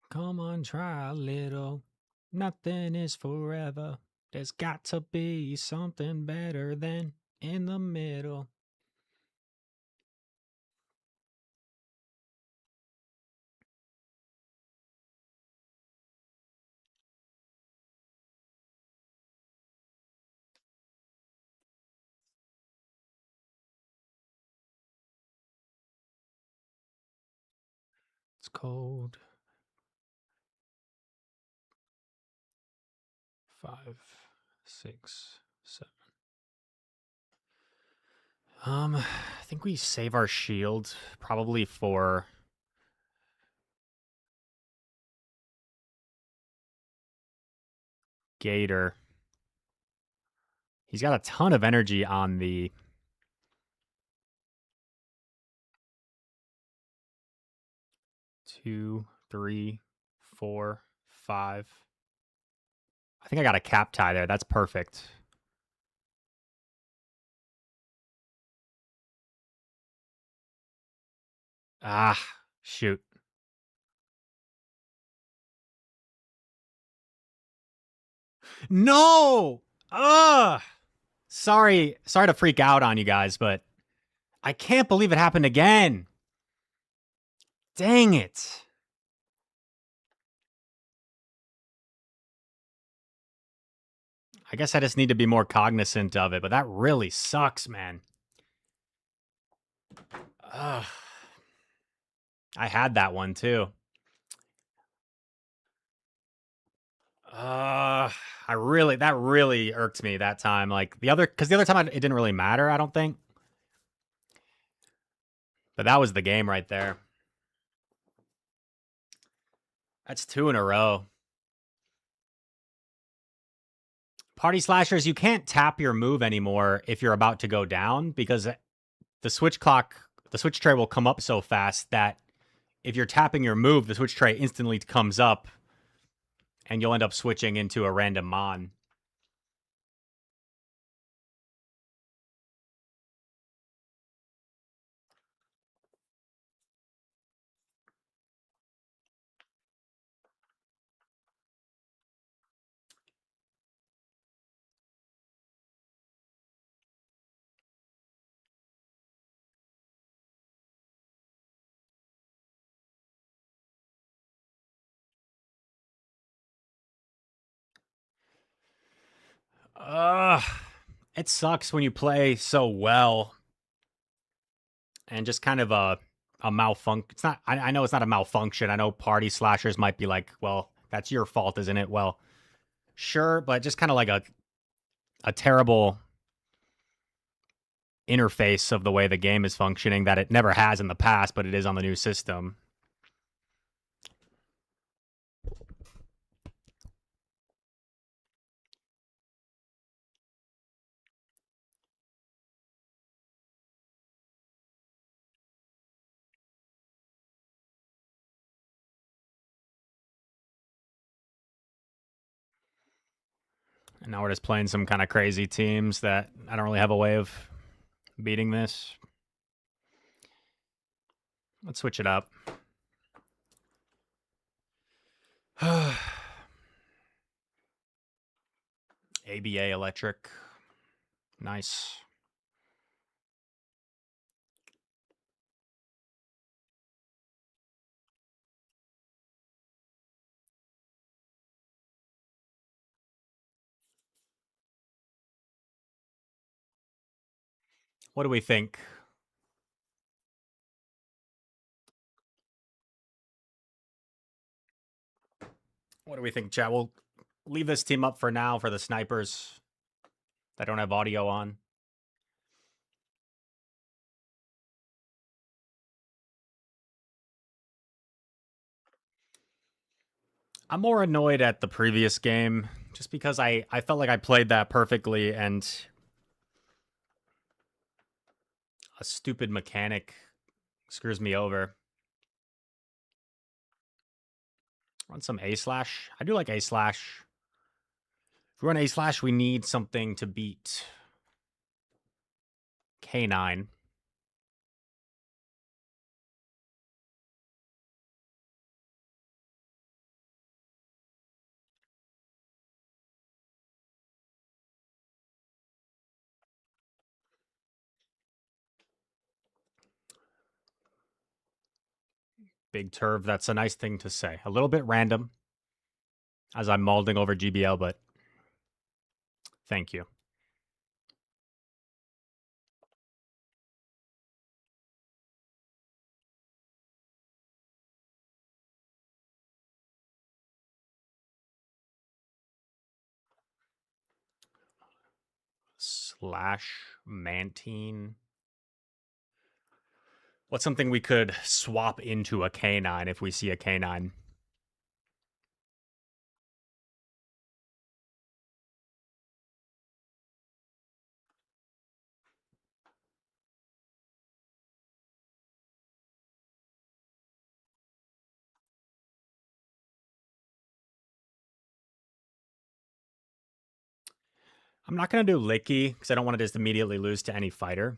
S1: Come on, try a little. Nothing is forever. There's got to be something better than in the middle. It's cold. 5, 6, 7. I think we save our shield probably for Gator. He's got a ton of energy on the 2, 3, 4, 5. I think I got a cap tie there. That's perfect. Ah, shoot. No! Ugh! Sorry to freak out on you guys, but I can't believe it happened again. Dang it. I guess I just need to be more cognizant of it, but that really sucks, man. Ugh. I had that one too. That really irked me that time. Like because the other time it didn't really matter, I don't think. But that was the game right there. That's 2 in a row. Party Slashers, you can't tap your move anymore if you're about to go down because the switch tray will come up so fast that if you're tapping your move, the switch tray instantly comes up and you'll end up switching into a random mon. It sucks when you play so well and just kind of a malfunction. It's not. I know it's not a malfunction. I know Party Slashers might be like, well, that's your fault, isn't it? Well, sure, but just kind of like a terrible interface of the way the game is functioning that it never has in the past, but it is on the new system. And now we're just playing some kind of crazy teams that I don't really have a way of beating this. Let's switch it up. ABA Electric. Nice. What do we think? What do we think, chat? We'll leave this team up for now for the snipers that don't have audio on. I'm more annoyed at the previous game just because I felt like I played that perfectly and a stupid mechanic screws me over. Run some A slash. I do like A slash. If we run A slash, we need something to beat K9. Big Turv, that's a nice thing to say. A little bit random as I'm mauling over GBL, but thank you. Slash Mantine. What's something we could swap into a K9 if we see a K9? I'm not going to do Licky because I don't want to just immediately lose to any fighter.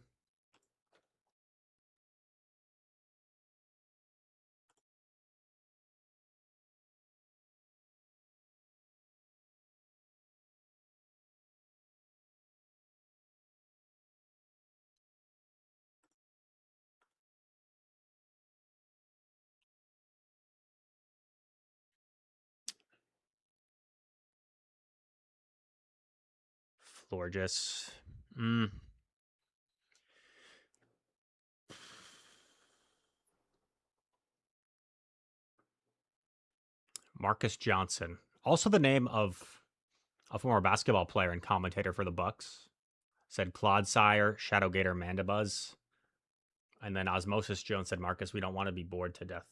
S1: Florges. Marcus Johnson. Also the name of a former basketball player and commentator for the Bucks. Said Claude Sire, Shadow Gator Mandibuzz. And then Osmosis Jones said, Marcus, we don't want to be bored to death.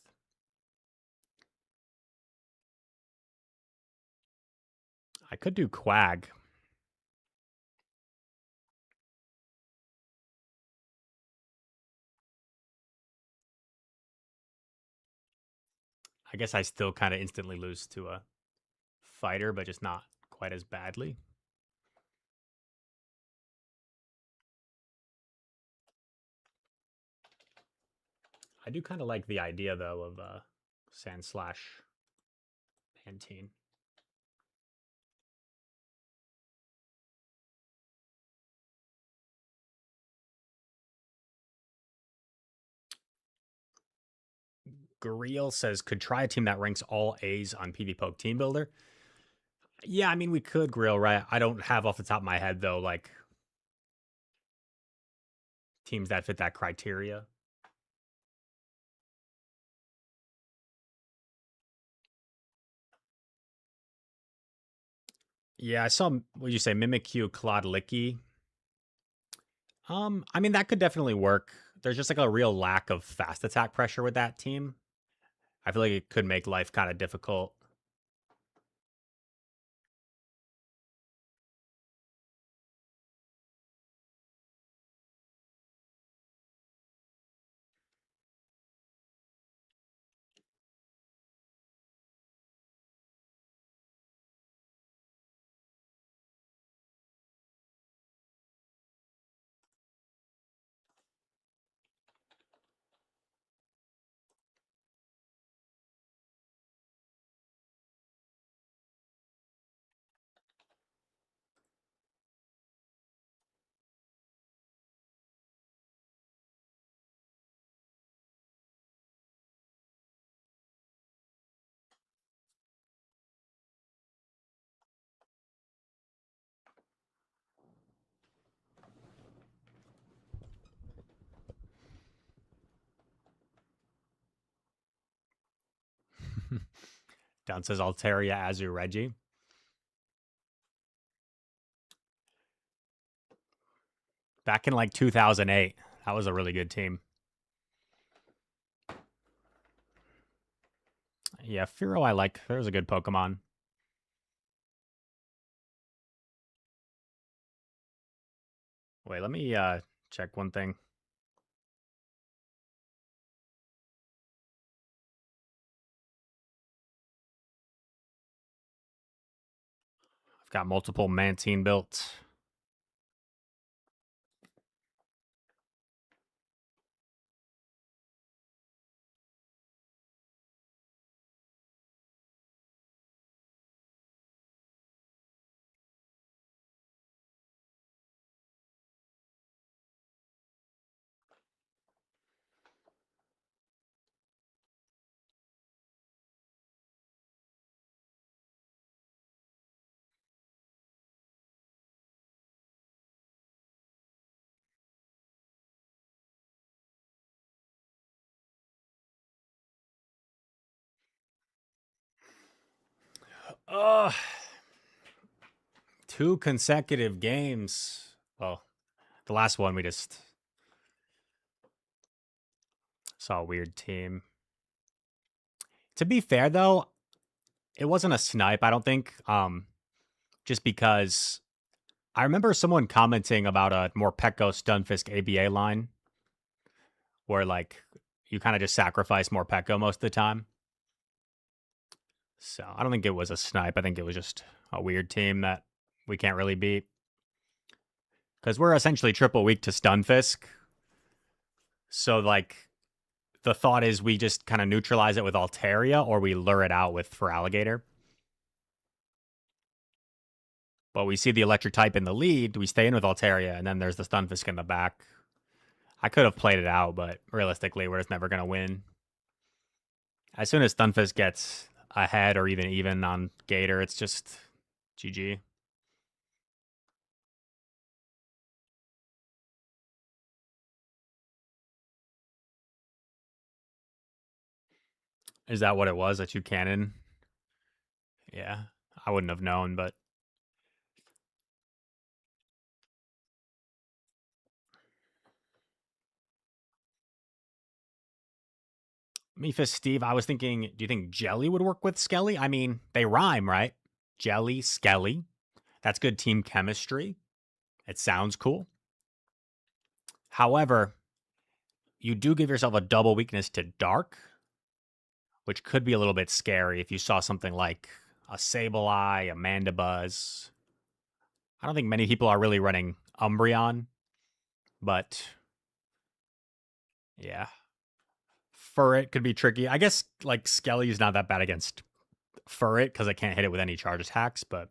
S1: I could do Quag. I guess I still kind of instantly lose to a fighter, but just not quite as badly. I do kind of like the idea, though, of Sandslash Pantene. Guriel says, could try a team that ranks all A's on PvPoke Team Builder. Yeah, I mean, we could, Grill, right? I don't have off the top of my head, though, like, teams that fit that criteria. Yeah, I saw, what you say, Mimikyu, Claude Licky. I mean, that could definitely work. There's just like a real lack of fast attack pressure with that team. I feel like it could make life kind of difficult. Down says Altaria, Azu, Reggie. Back in like 2008, that was a really good team. Yeah, Firo I like. There's a good Pokemon. Wait, let me check one thing. I've got multiple Mantine built. Uh, 2 consecutive games. Well, the last one we just saw a weird team. To be fair, though, it wasn't a snipe, I don't think. Just because I remember someone commenting about a Morpeko Stunfisk ABA line where, like, you kind of just sacrifice Morpeko most of the time. So I don't think it was a snipe. I think it was just a weird team that we can't really beat. Because we're essentially triple weak to Stunfisk. So, like, the thought is we just kind of neutralize it with Altaria or we lure it out with Feraligatr. But we see the electric type in the lead. We stay in with Altaria, and then there's the Stunfisk in the back. I could have played it out, but realistically, we're just never going to win. As soon as Stunfisk gets ahead or even on Gator, it's just GG. Is that what it was? A 2 cannon? Yeah, I wouldn't have known, but Mephis Steve, I was thinking, do you think Jelly would work with Skelly? I mean, they rhyme, right? Jelly Skelly. That's good team chemistry. It sounds cool. However, you do give yourself a double weakness to Dark, which could be a little bit scary if you saw something like a Sableye, a Mandibuzz. I don't think many people are really running Umbreon, but yeah. Furret could be tricky. I guess like Skelly is not that bad against Furret because I can't hit it with any charge attacks, but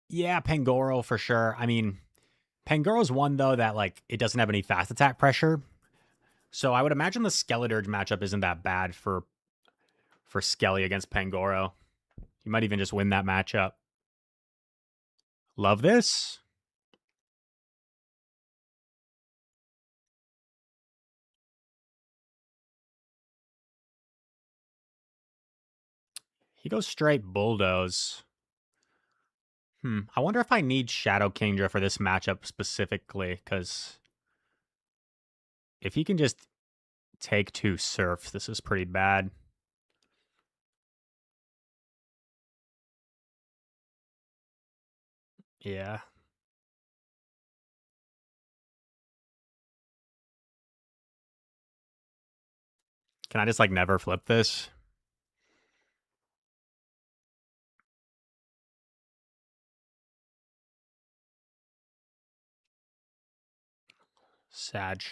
S1: yeah, Pangoro for sure. I mean, Pangoro's one though that like it doesn't have any fast attack pressure. So I would imagine the Skeledirge matchup isn't that bad for Skelly against Pangoro. You might even just win that matchup. Love this. He goes straight Bulldoze. I wonder if I need Shadow Kingdra for this matchup specifically, because if he can just take 2 Surfs, this is pretty bad. Yeah. Can I just like never flip this? Sag.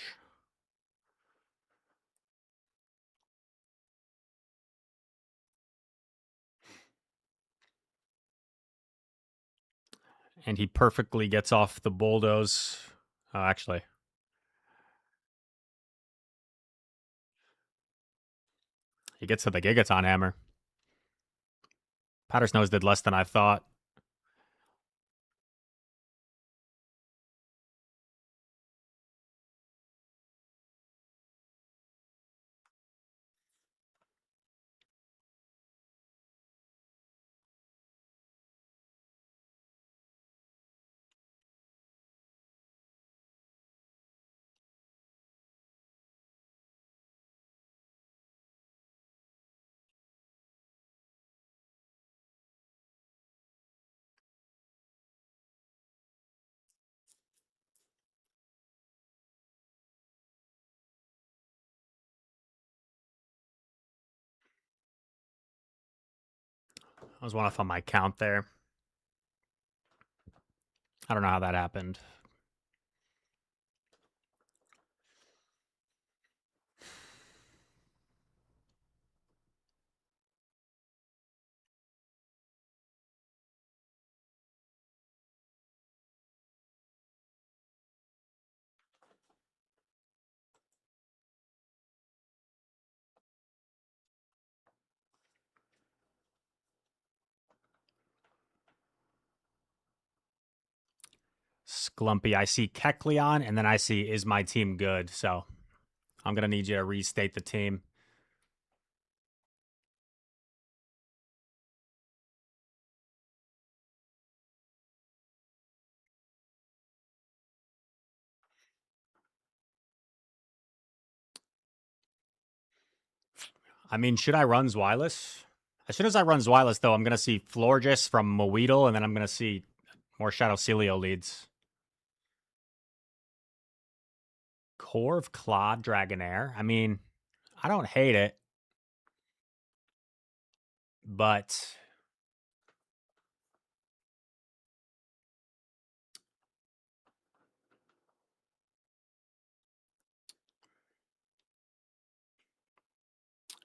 S1: And he perfectly gets off the Bulldoze. Oh, actually. He gets to the Gigaton Hammer. Powder Snows did less than I thought. I was one off on my count there. I don't know how that happened. Sklumpy. I see Kecleon, and then I see Is My Team Good? So I'm going to need you to restate the team. I mean, should I run Zweilous? As soon as I run Zweilous, though, I'm going to see Florges from Maweedle, and then I'm going to see more Shadow Celio leads. Corv, Claude, Dragonair. I mean, I don't hate it, but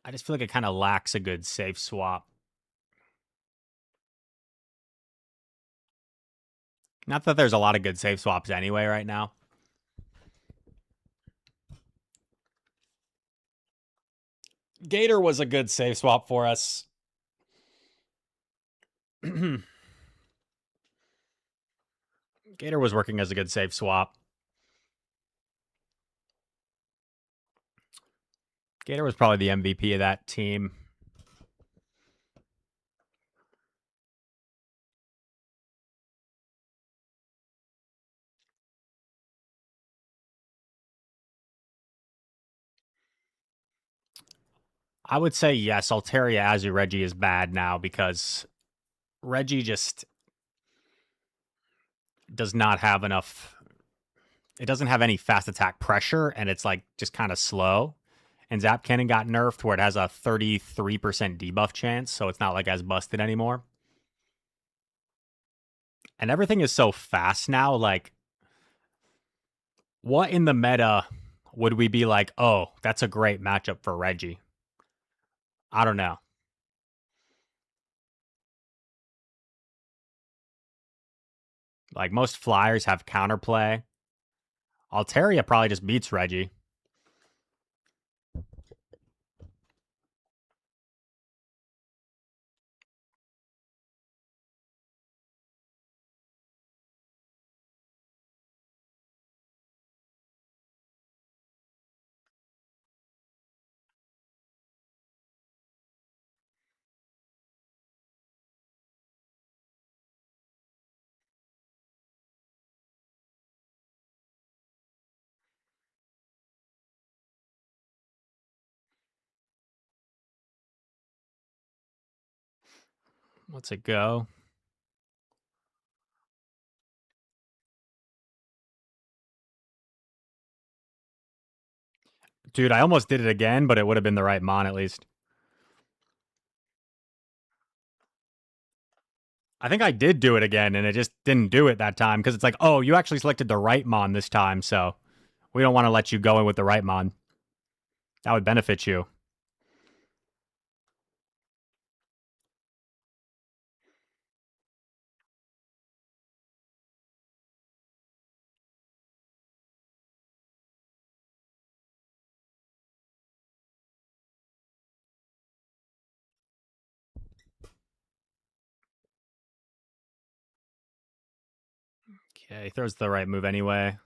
S1: I just feel like it kind of lacks a good safe swap. Not that there's a lot of good safe swaps anyway right now. Gator was a good safe swap for us. Gator was working as a good safe swap. Gator was probably the MVP of that team. I would say yes, Altaria Azu Reggie is bad now because Reggie just does not have enough. It doesn't have any fast attack pressure, and it's like just kind of slow. And Zap Cannon got nerfed where it has a 33% debuff chance, so it's not like as busted anymore. And everything is so fast now, like, what in the meta would we be like, oh, that's a great matchup for Reggie? I don't know. Like, most flyers have counterplay. Altaria probably just beats Reggie. Let's it go. Dude, I almost did it again, but it would have been the right mon at least. I think I did do it again, and it just didn't do it that time because it's like, oh, you actually selected the right mon this time, so we don't want to let you go in with the right mon. That would benefit you. Okay, he throws the right move anyway.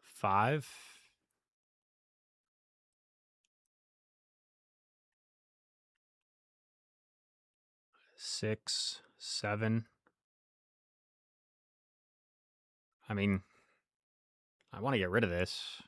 S1: Five. 6, 7. I mean, I want to get rid of this.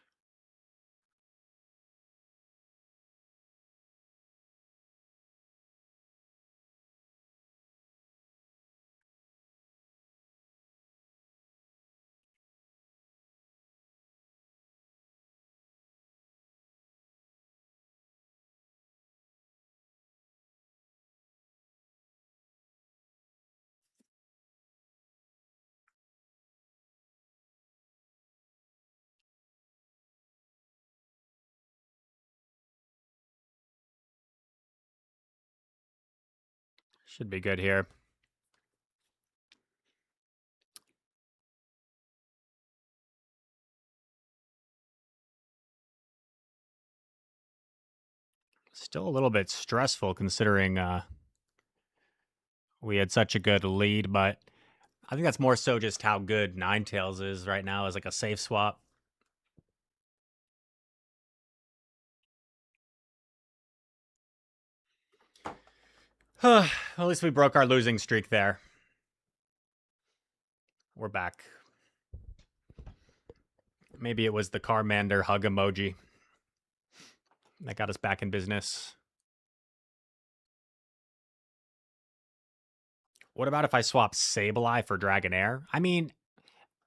S1: Should be good here. Still a little bit stressful considering we had such a good lead, but I think that's more so just how good Ninetales is right now as like a safe swap. At least we broke our losing streak there. We're back. Maybe it was the Carmander hug emoji that got us back in business. What about if I swap Sableye for Dragonair? I mean,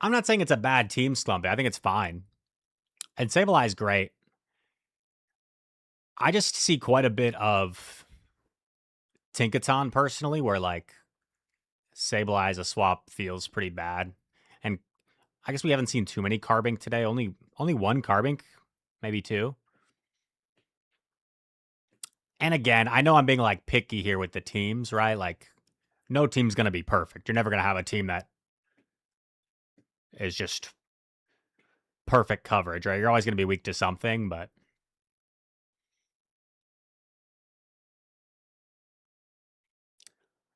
S1: I'm not saying it's a bad team, Slumpy. I think it's fine. And Sableye is great. I just see quite a bit of Tinkaton personally, where like Sableye as a swap feels pretty bad. And I guess we haven't seen too many Carbink today. Only one Carbink, maybe two. And again, I know I'm being like picky here with the teams, right? Like no team's going to be perfect. You're never going to have a team that is just perfect coverage, right? You're always going to be weak to something, but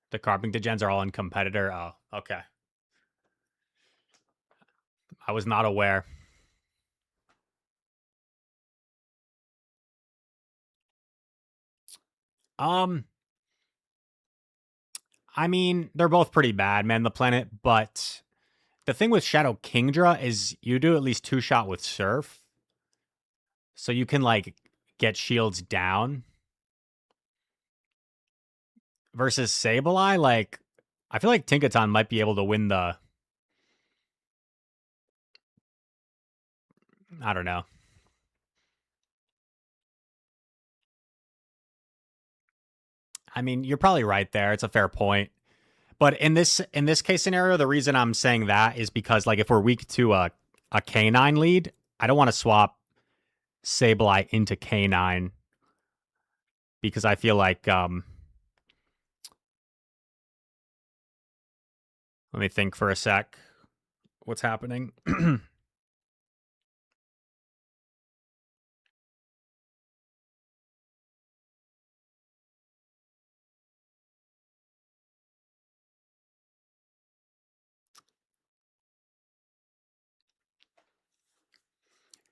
S1: the Carbink gens are all in competitor. Oh, okay. I was not aware. I mean, they're both pretty bad, Man the Planet, but the thing with Shadow Kingdra is you do at least 2-shot with Surf. So you can like get shields down. Versus Sableye, like I feel like Tinkaton might be able to win the I don't know. I mean, you're probably right there. It's a fair point. But in this case scenario, the reason I'm saying that is because like if we're weak to a K9 lead, I don't want to swap Sableye into K9 because I feel like let me think for a sec. What's happening?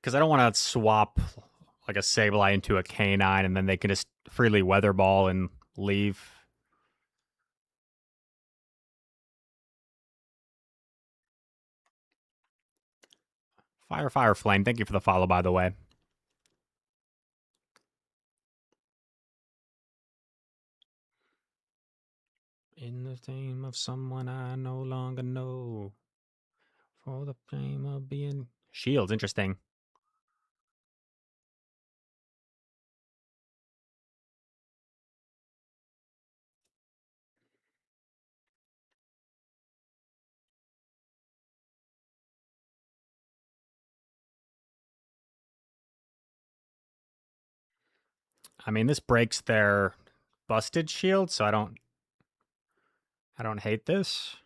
S1: Because I don't want to swap like a Sableye into a K9 and then they can just freely weather ball and leave. Fire Flame, thank you for the follow, by the way. In the name of someone I no longer know. For the fame of being... Shields, interesting. I mean, this breaks their busted shield, so I don't hate this.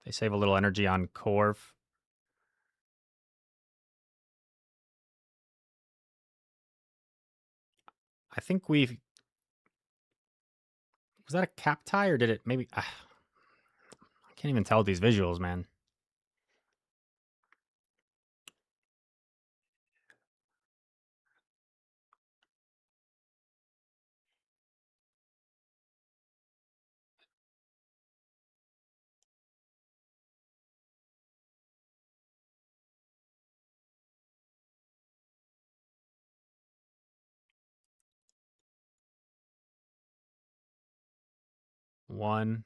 S1: They save a little energy on Corv. I think we've... Was that a cap tie or did it maybe... I can't even tell with these visuals, man. One.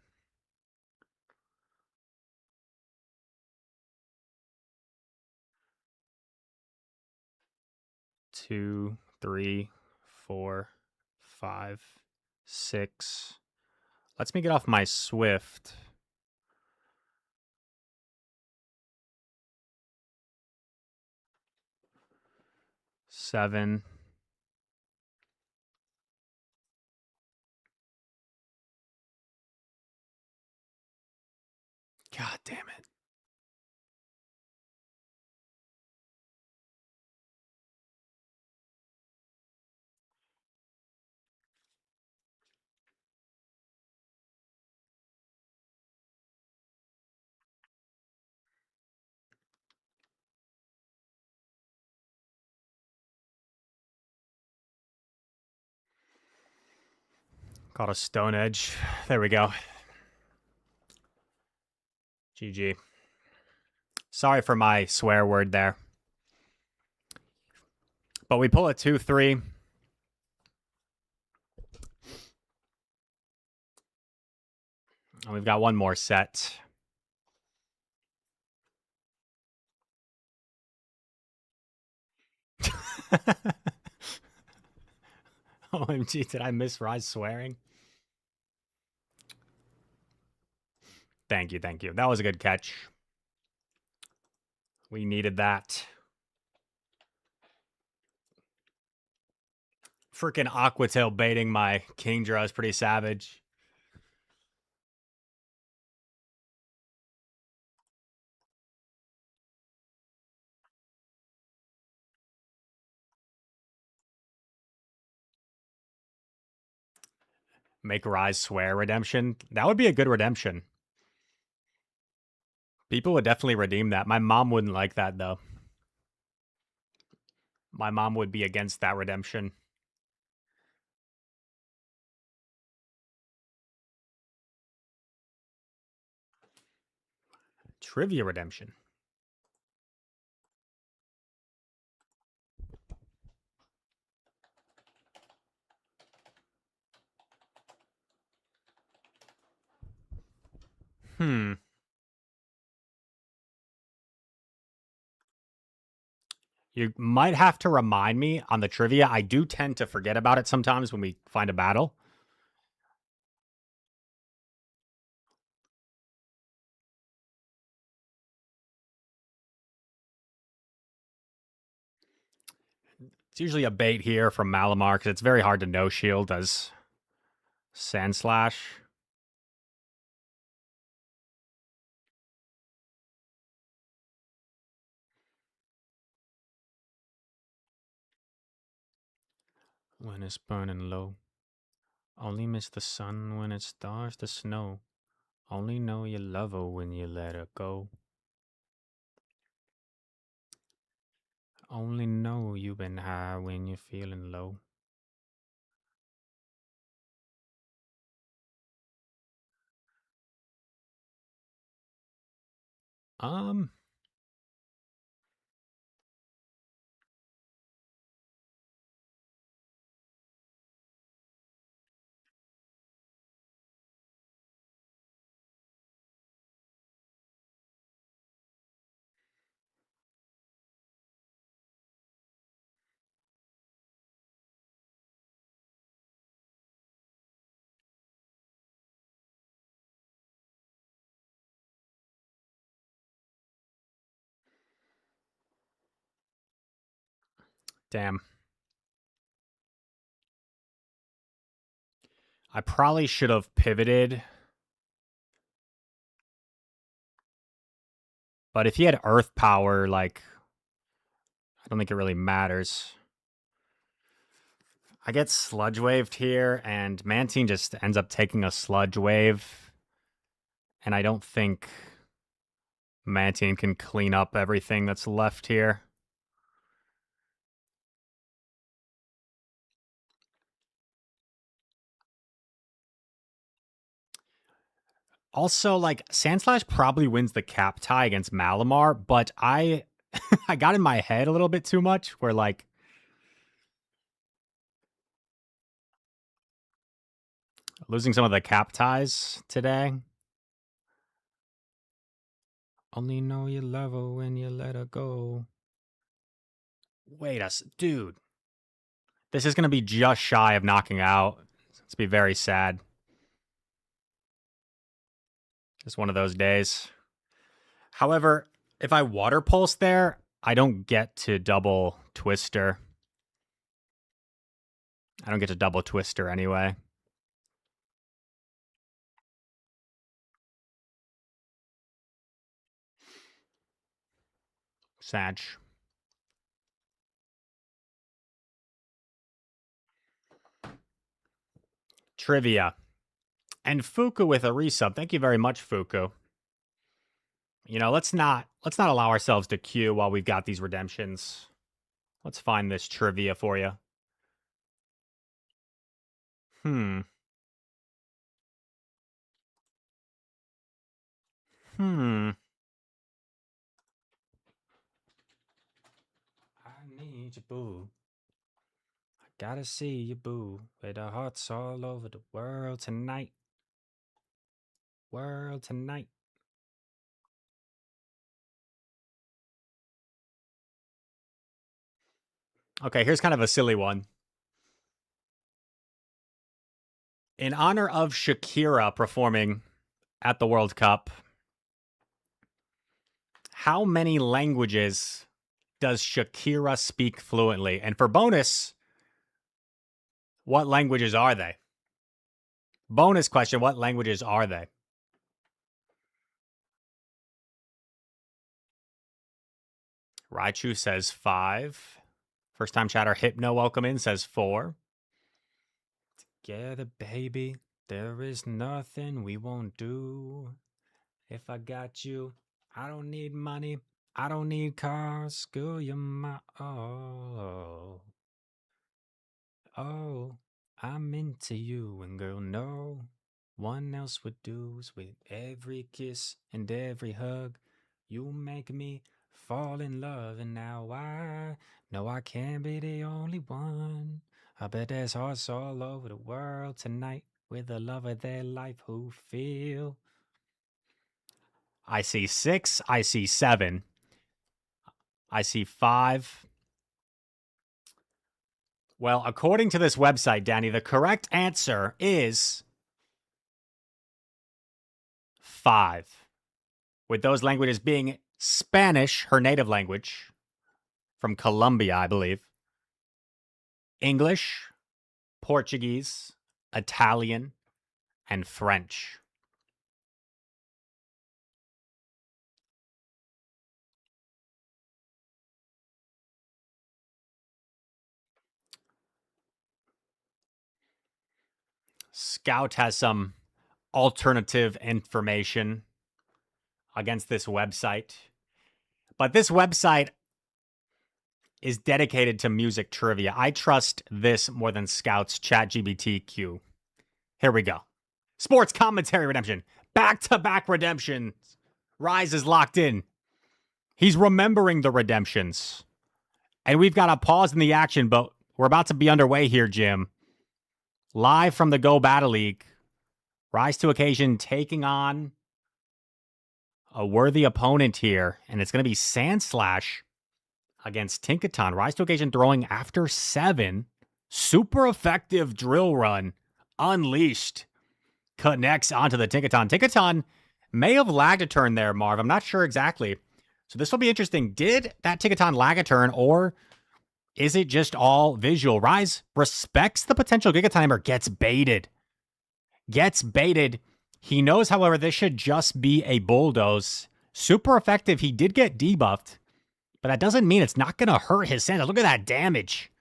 S1: Two, three, 4, 5, 6. Lets me get off my Swift. Seven. God damn it. Caught a Stone Edge. There we go. GG. Sorry for my swear word there. But we pull a 2-3. And we've got one more set. OMG, did I miss Rise swearing? Thank you, thank you. That was a good catch. We needed that. Freaking Aquatail baiting my Kingdra is pretty savage. Make Rise swear redemption. That would be a good redemption. People would definitely redeem that. My mom wouldn't like that, though. My mom would be against that redemption. Trivia redemption. You might have to remind me on the trivia. I do tend to forget about it sometimes when we find a battle. It's usually a bait here from Malamar because it's very hard to no shield as Sandslash. When it's burning low. Only miss the sun when it starts to snow. Only know you love her when you let her go. Only know you've been high when you're feeling low. Damn. I probably should have pivoted. But if he had Earth Power, like, I don't think it really matters. I get Sludge Waved here, and Mantine just ends up taking a Sludge Wave. And I don't think Mantine can clean up everything that's left here. Also, like, Sandslash probably wins the cap tie against Malamar, but I got in my head a little bit too much where, like, losing some of the cap ties today. Only know you love her when you let her go. Wait a dude. This is going to be just shy of knocking out. It's be very sad. It's one of those days. However, if I Water Pulse there, I don't get to double Twister. I don't get to double Twister anyway. Sag. Trivia. And Fuku with a resub. Thank you very much, Fuku. You know, let's not allow ourselves to queue while we've got these redemptions. Let's find this trivia for you. Hmm. I need you, boo. I gotta see you, boo. With our hearts all over the world tonight. World tonight. Okay, here's kind of a silly one. In honor of Shakira performing at the World Cup, how many languages does Shakira speak fluently? And for bonus, what languages are they? Bonus question, what languages are they? Raichu says 5. First time chatter Hypno welcome in says 4. Together, baby, there is nothing we won't do. If I got you, I don't need money. I don't need cars. Girl, you're my all. Oh, I'm into you, and girl, no one else would do. With every kiss and every hug, You make me fall in love, and now I know I can't be the only one. I bet there's hearts all over the world tonight with the love of their life who feel. I see 6. I see 7. I see 5. Well, according to this website, Danny, the correct answer is 5. With those languages being Spanish, her native language, from Colombia, I believe, English, Portuguese, Italian, and French. Scout has some alternative information against this website. But this website is dedicated to music trivia. I trust this more than Scout's ChatGPT-Q. Here we go. Sports commentary redemption. Back-to-back redemptions. Rise is locked in. He's remembering the redemptions. And we've got a pause in the action, but we're about to be underway here, Jim. Live from the Go Battle League. Rise to occasion taking on a worthy opponent here. And it's going to be Sandslash against Tinkaton. Rise to occasion throwing after 7. Super effective drill run. Unleashed. Connects onto the Tinkaton. Tinkaton may have lagged a turn there, Marv. I'm not sure exactly. So this will be interesting. Did that Tinkaton lag a turn, or is it just all visual? Rise respects the potential Giga Timer, gets baited. Gets baited. He knows, however, this should just be a bulldoze. Super effective. He did get debuffed, but that doesn't mean it's not going to hurt his Sand. Look at that damage.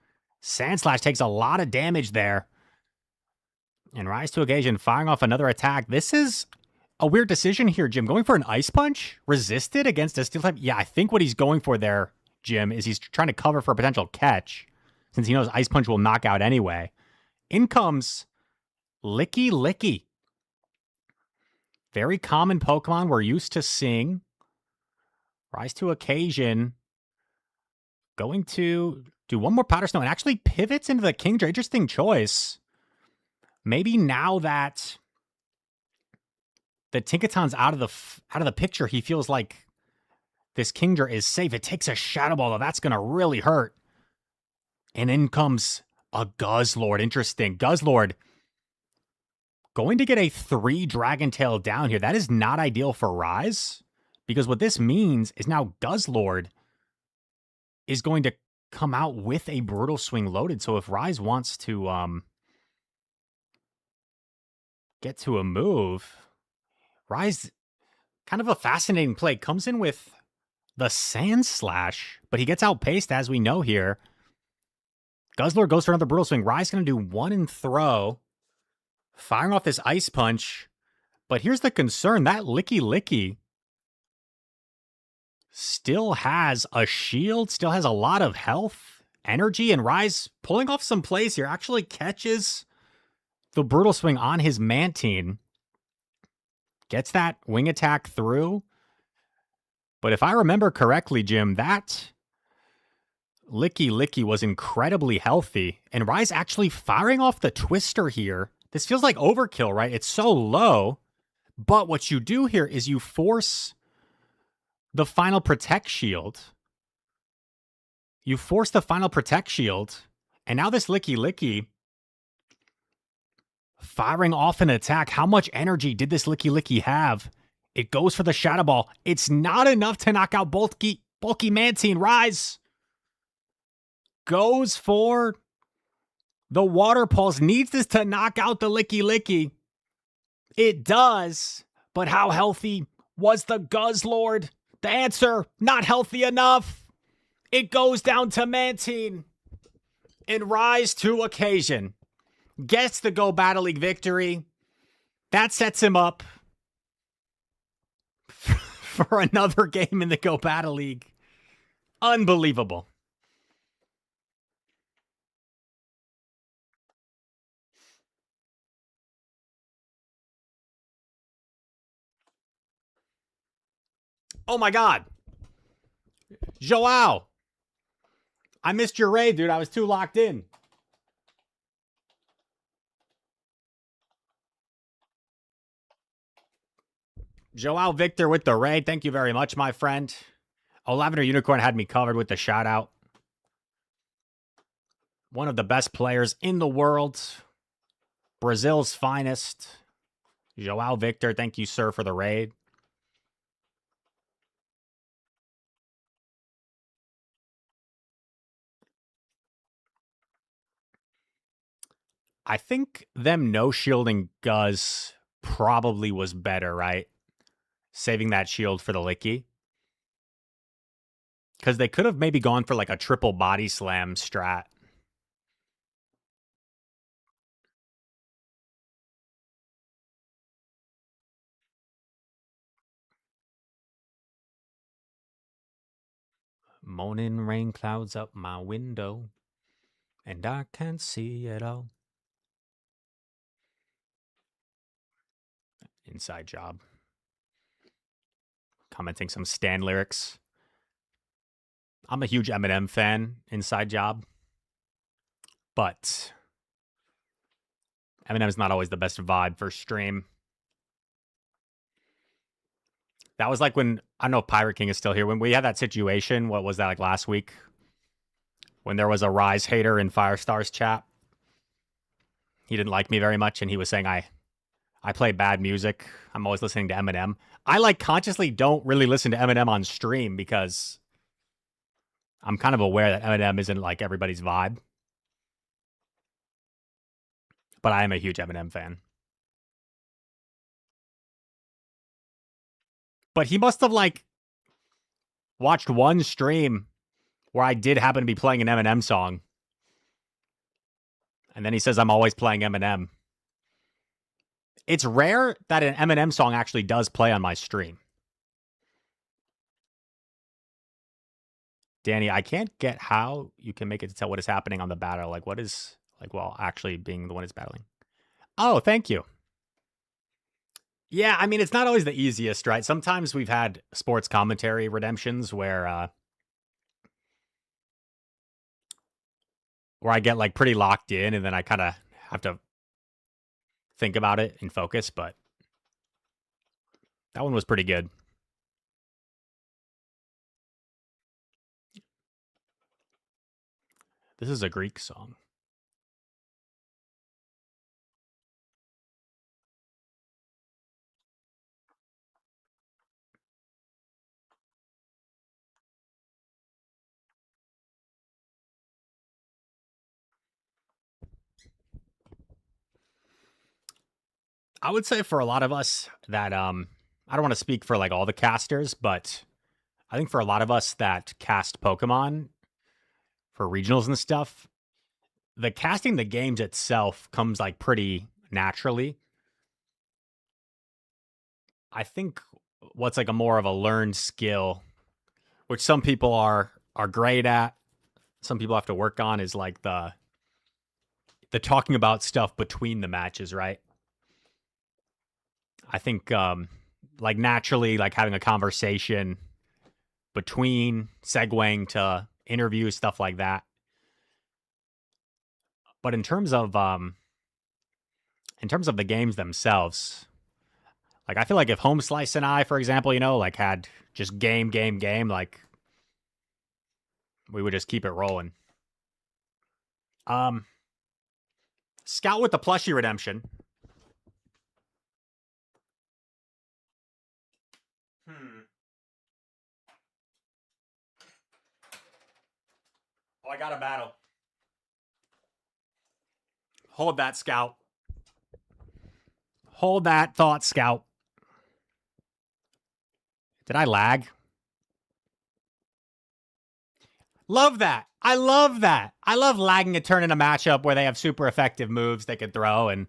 S1: Sandslash takes a lot of damage there. And Rise to occasion firing off another attack. This is a weird decision here, Jim. Going for an Ice Punch? Resisted against a Steel type? Yeah, I think what he's going for there, Jim, is he's trying to cover for a potential catch, since he knows Ice Punch will knock out anyway. In comes Licky Licky. Very common Pokemon we're used to seeing. Rise to occasion. Going to do one more Powder Snow and actually pivots into the Kingdra. Interesting choice. Maybe now that the Tinkaton's out of the picture, he feels like this Kingdra is safe. It takes a Shadow Ball, though. That's going to really hurt. And in comes a Guzzlord. Interesting. Guzzlord going to get a 3 Dragon Tail down here. That is not ideal for Rise, because what this means is now Guzzlord is going to come out with a Brutal Swing loaded. So if Rise wants to get to a move, Rise, kind of a fascinating play, comes in with the Sandslash, but he gets outpaced, as we know here. Guzzlord goes for another Brutal Swing. Rise going to do 1 and throw, firing off this Ice Punch. But here's the concern. That Licky Licky still has a shield, still has a lot of health, energy, and Rise pulling off some plays here. Actually catches the Brutal Swing on his Mantine. Gets that wing attack through. But if I remember correctly, Jim, that Licky Licky was incredibly healthy. And Rise actually firing off the Twister here. This feels like overkill, right? It's so low. But what you do here is you force the final Protect Shield. You force the final Protect Shield. And now this Licky Licky firing off an attack. How much energy did this Licky Licky have? It goes for the Shadow Ball. It's not enough to knock out bulky Mantine. Rise goes for the Water Pulse. Needs this to knock out the Licky Licky. It does. But how healthy was the Guzzlord? The answer, not healthy enough. It goes down to Mantine. And Rise to occasion gets the Go Battle League victory. That sets him up for another game in the Go Battle League. Unbelievable. Oh my God. Joao. I missed your raid, dude. I was too locked in. Joao Victor with the raid. Thank you very much, my friend. Oh, Lavender Unicorn had me covered with the shout out. One of the best players in the world. Brazil's finest. Joao Victor, thank you, sir, for the raid. I think them no shielding Guz probably was better, right? Saving that shield for the Licky. Because they could have maybe gone for like a triple body slam strat. Morning rain clouds up my window, and I can't see it all. Inside job. Commenting some Stan lyrics. I'm a huge Eminem fan, inside job. But Eminem's not always the best vibe for stream. That was like when, I don't know if Pirate King is still here, when we had that situation, what was that, like last week? When there was a Rise hater in Firestar's chat. He didn't like me very much, and he was saying I play bad music. I'm always listening to Eminem. I like consciously don't really listen to Eminem on stream because I'm kind of aware that Eminem isn't like everybody's vibe. But I am a huge Eminem fan. But he must have like watched one stream where I did happen to be playing an Eminem song. And then he says I'm always playing Eminem. It's rare that an Eminem song actually does play on my stream. Danny, I can't get how you can make it to tell what is happening on the battle. Like, what is, like, well, actually being the one is battling. Oh, thank you. Yeah, I mean, it's not always the easiest, right? Sometimes we've had sports commentary redemptions where I get like pretty locked in and then I kind of have to think about it and focus, but that one was pretty good. This is a Greek song. I would say for a lot of us that I don't want to speak for like all the casters, but I think for a lot of us that cast Pokemon for regionals and stuff, the casting the games itself comes like pretty naturally. I think what's like a more of a learned skill, which some people are great at, some people have to work on, is like the talking about stuff between the matches, right? I think like naturally like having a conversation between segueing to interviews, stuff like that. But in terms of the games themselves, like I feel like if Home Slice and I, for example, you know, like had just game, like we would just keep it rolling. Scout with the plushie redemption. Oh, I got a battle. Hold that, Scout. Hold that thought, Scout. Did I lag? Love that. I love that. I love lagging a turn in a matchup where they have super effective moves they could throw and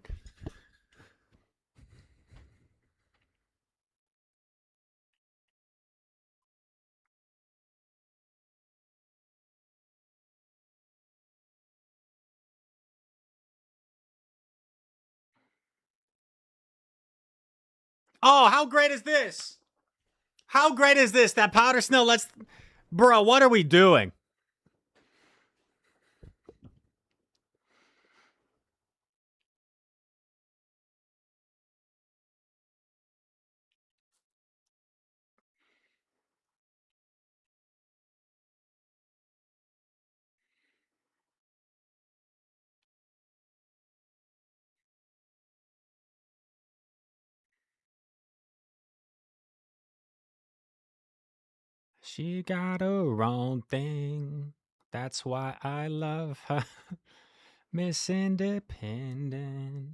S1: oh, how great is this? How great is this? That powder snow lets... Bro, what are we doing? She got her own thing. That's why I love her. Miss Independent.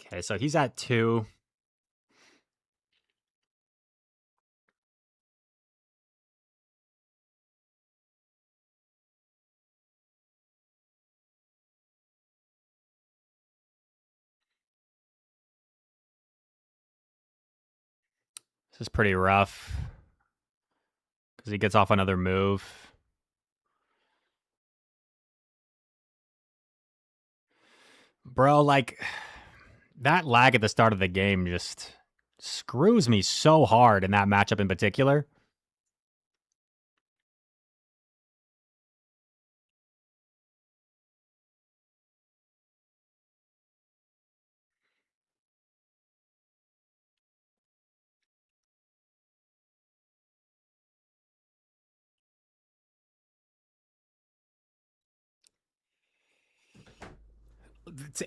S1: Okay, so he's at 2. This is pretty rough because he gets off another move. Bro, like, that lag at the start of the game just screws me so hard in that matchup in particular.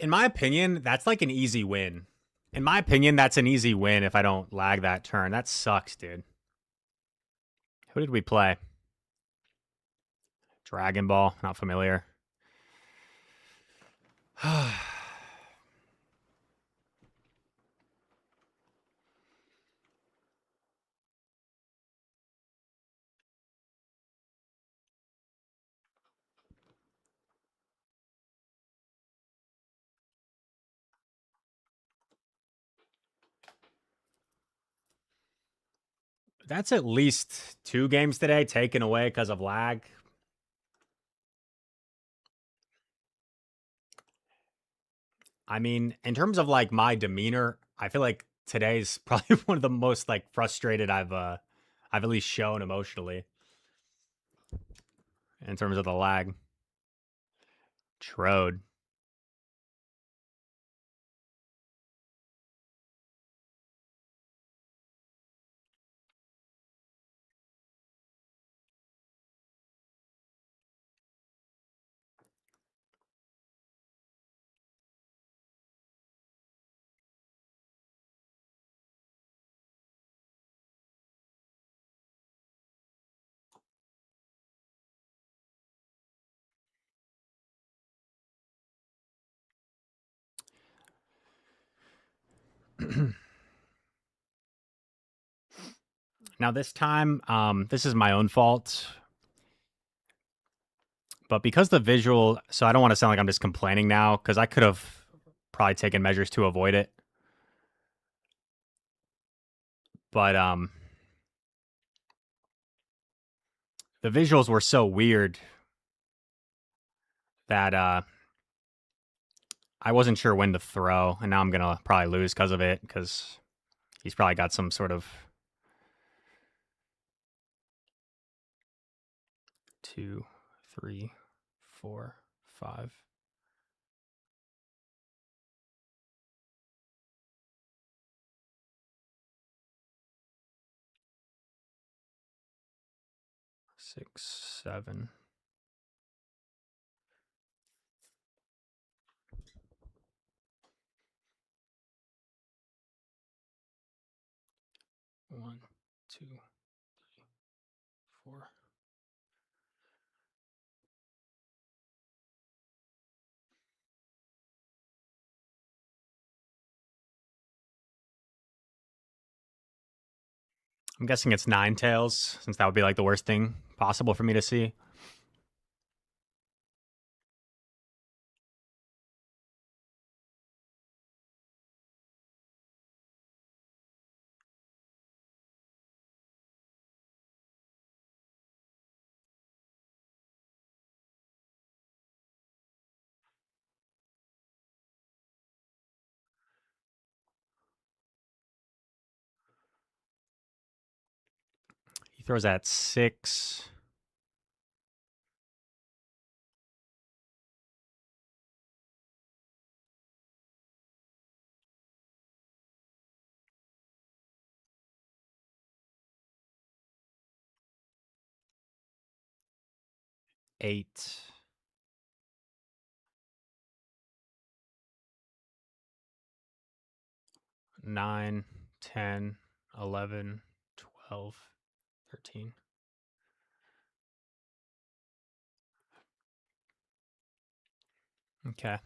S1: In my opinion, that's like an easy win. In my opinion, that's an easy win if I don't lag that turn. That sucks, dude. Who did we play? Dragon Ball. Not familiar. That's at least 2 games today taken away because of lag. I mean, in terms of like my demeanor, I feel like today's probably one of the most like frustrated I've at least shown emotionally in terms of the lag. Trode. Now this time, this is my own fault, but because the visual, so I don't want to sound like I'm just complaining now because I could have probably taken measures to avoid it, but the visuals were so weird that I wasn't sure when to throw, and now I'm gonna probably lose because of it because he's probably got some sort of 2, 3, 4, 5. Six, 7. One, two, 3, 4. I'm guessing it's 9 tails, since that would be like the worst thing possible for me to see. Throws at 6. Eight. 9, 10, 11, 12, 13. Okay.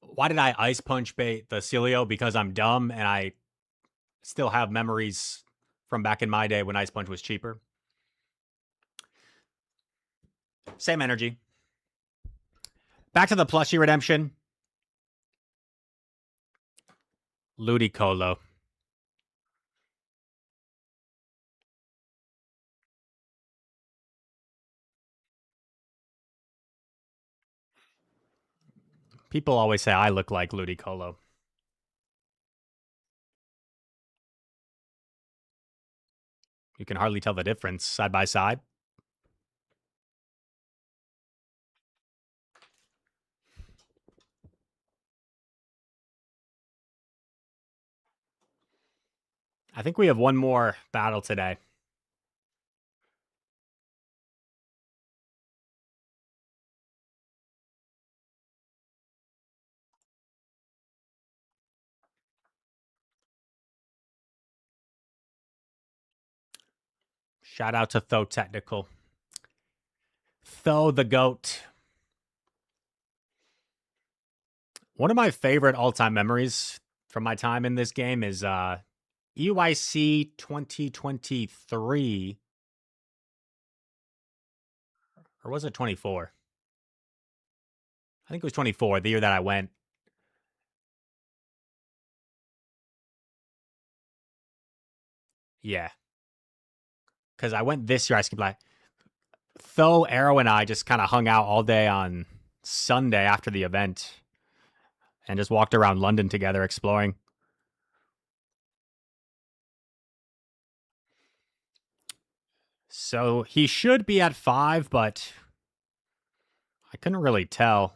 S1: Why did I ice punch bait the Celio? Because I'm dumb and I still have memories from back in my day when ice punch was cheaper. Same energy. Back to the plushie redemption. Ludicolo. People always say I look like Ludicolo. You can hardly tell the difference side by side. I think we have one more battle today. Shout out to Tho Technical. Tho the GOAT. One of my favorite all-time memories from my time in this game is EYC 2023. Or was it 24? I think it was 24, the year that I went. Yeah. Because I went this year, I skipped like Tho, Arrow, and I just kind of hung out all day on Sunday after the event and just walked around London together exploring. So he should be at 5, but I couldn't really tell.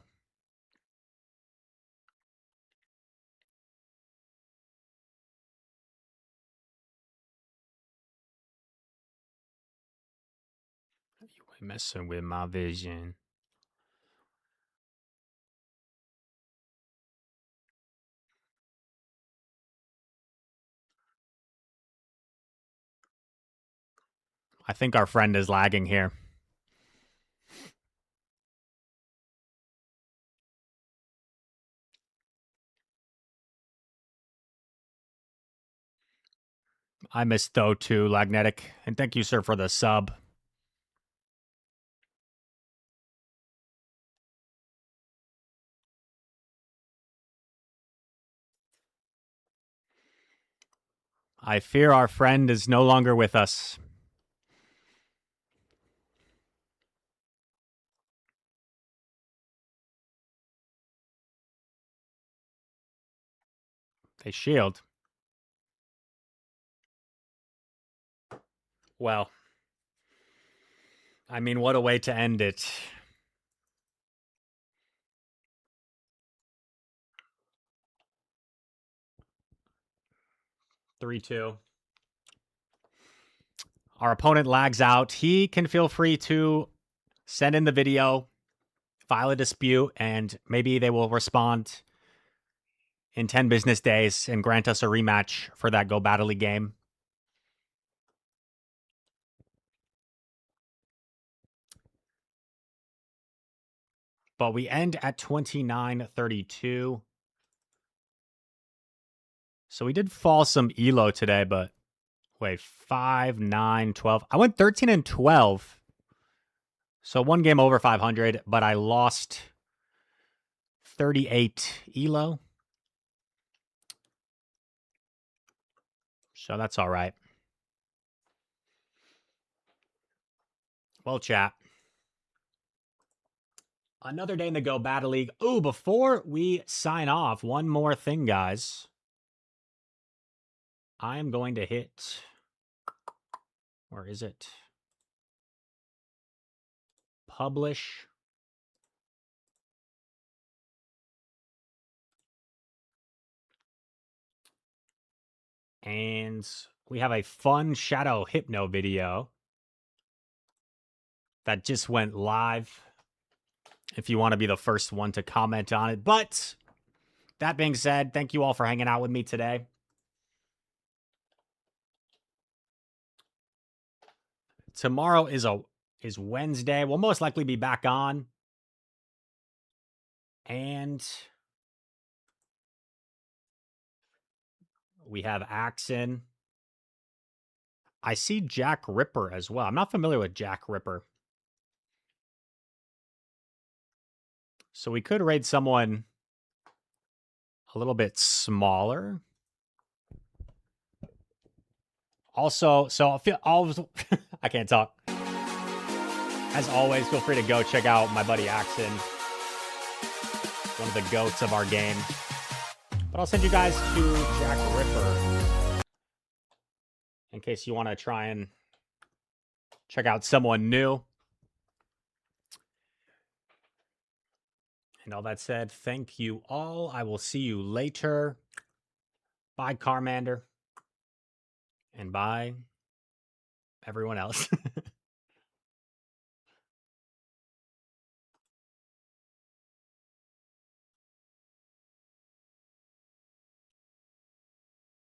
S1: You ain't messing with my vision. I think our friend is lagging here. I miss Tho too, Lagnetic. And thank you, sir, for the sub. I fear our friend is no longer with us. They shield. Well, I mean, what a way to end it. Three, 2. Our opponent lags out. He can feel free to send in the video, file a dispute, and maybe they will respond in 10 business days and grant us a rematch for that Go Battle League game. But we end at 29-32. So we did fall some elo today, but wait, 5, 9, 12. I went 13 and 12. So one game over 500, but I lost 38 elo. So that's all right. Well, chat. Another day in the Go Battle League. Ooh, before we sign off, one more thing, guys. I am going to hit, where is it? Publish. And we have a fun Shadow Hypno video that just went live. If you want to be the first one to comment on it. But that being said, thank you all for hanging out with me today. Tomorrow is Wednesday. We'll most likely be back on. And we have Axon. I see Jack Ripper as well. I'm not familiar with Jack Ripper. So we could raid someone a little bit smaller. Also, so I can't talk. As always, feel free to go check out my buddy Axon, one of the goats of our game. But I'll send you guys to Jack Ripper in case you want to try and check out someone new. And all that said, thank you all. I will see you later. Bye, Carmander. And bye, everyone else.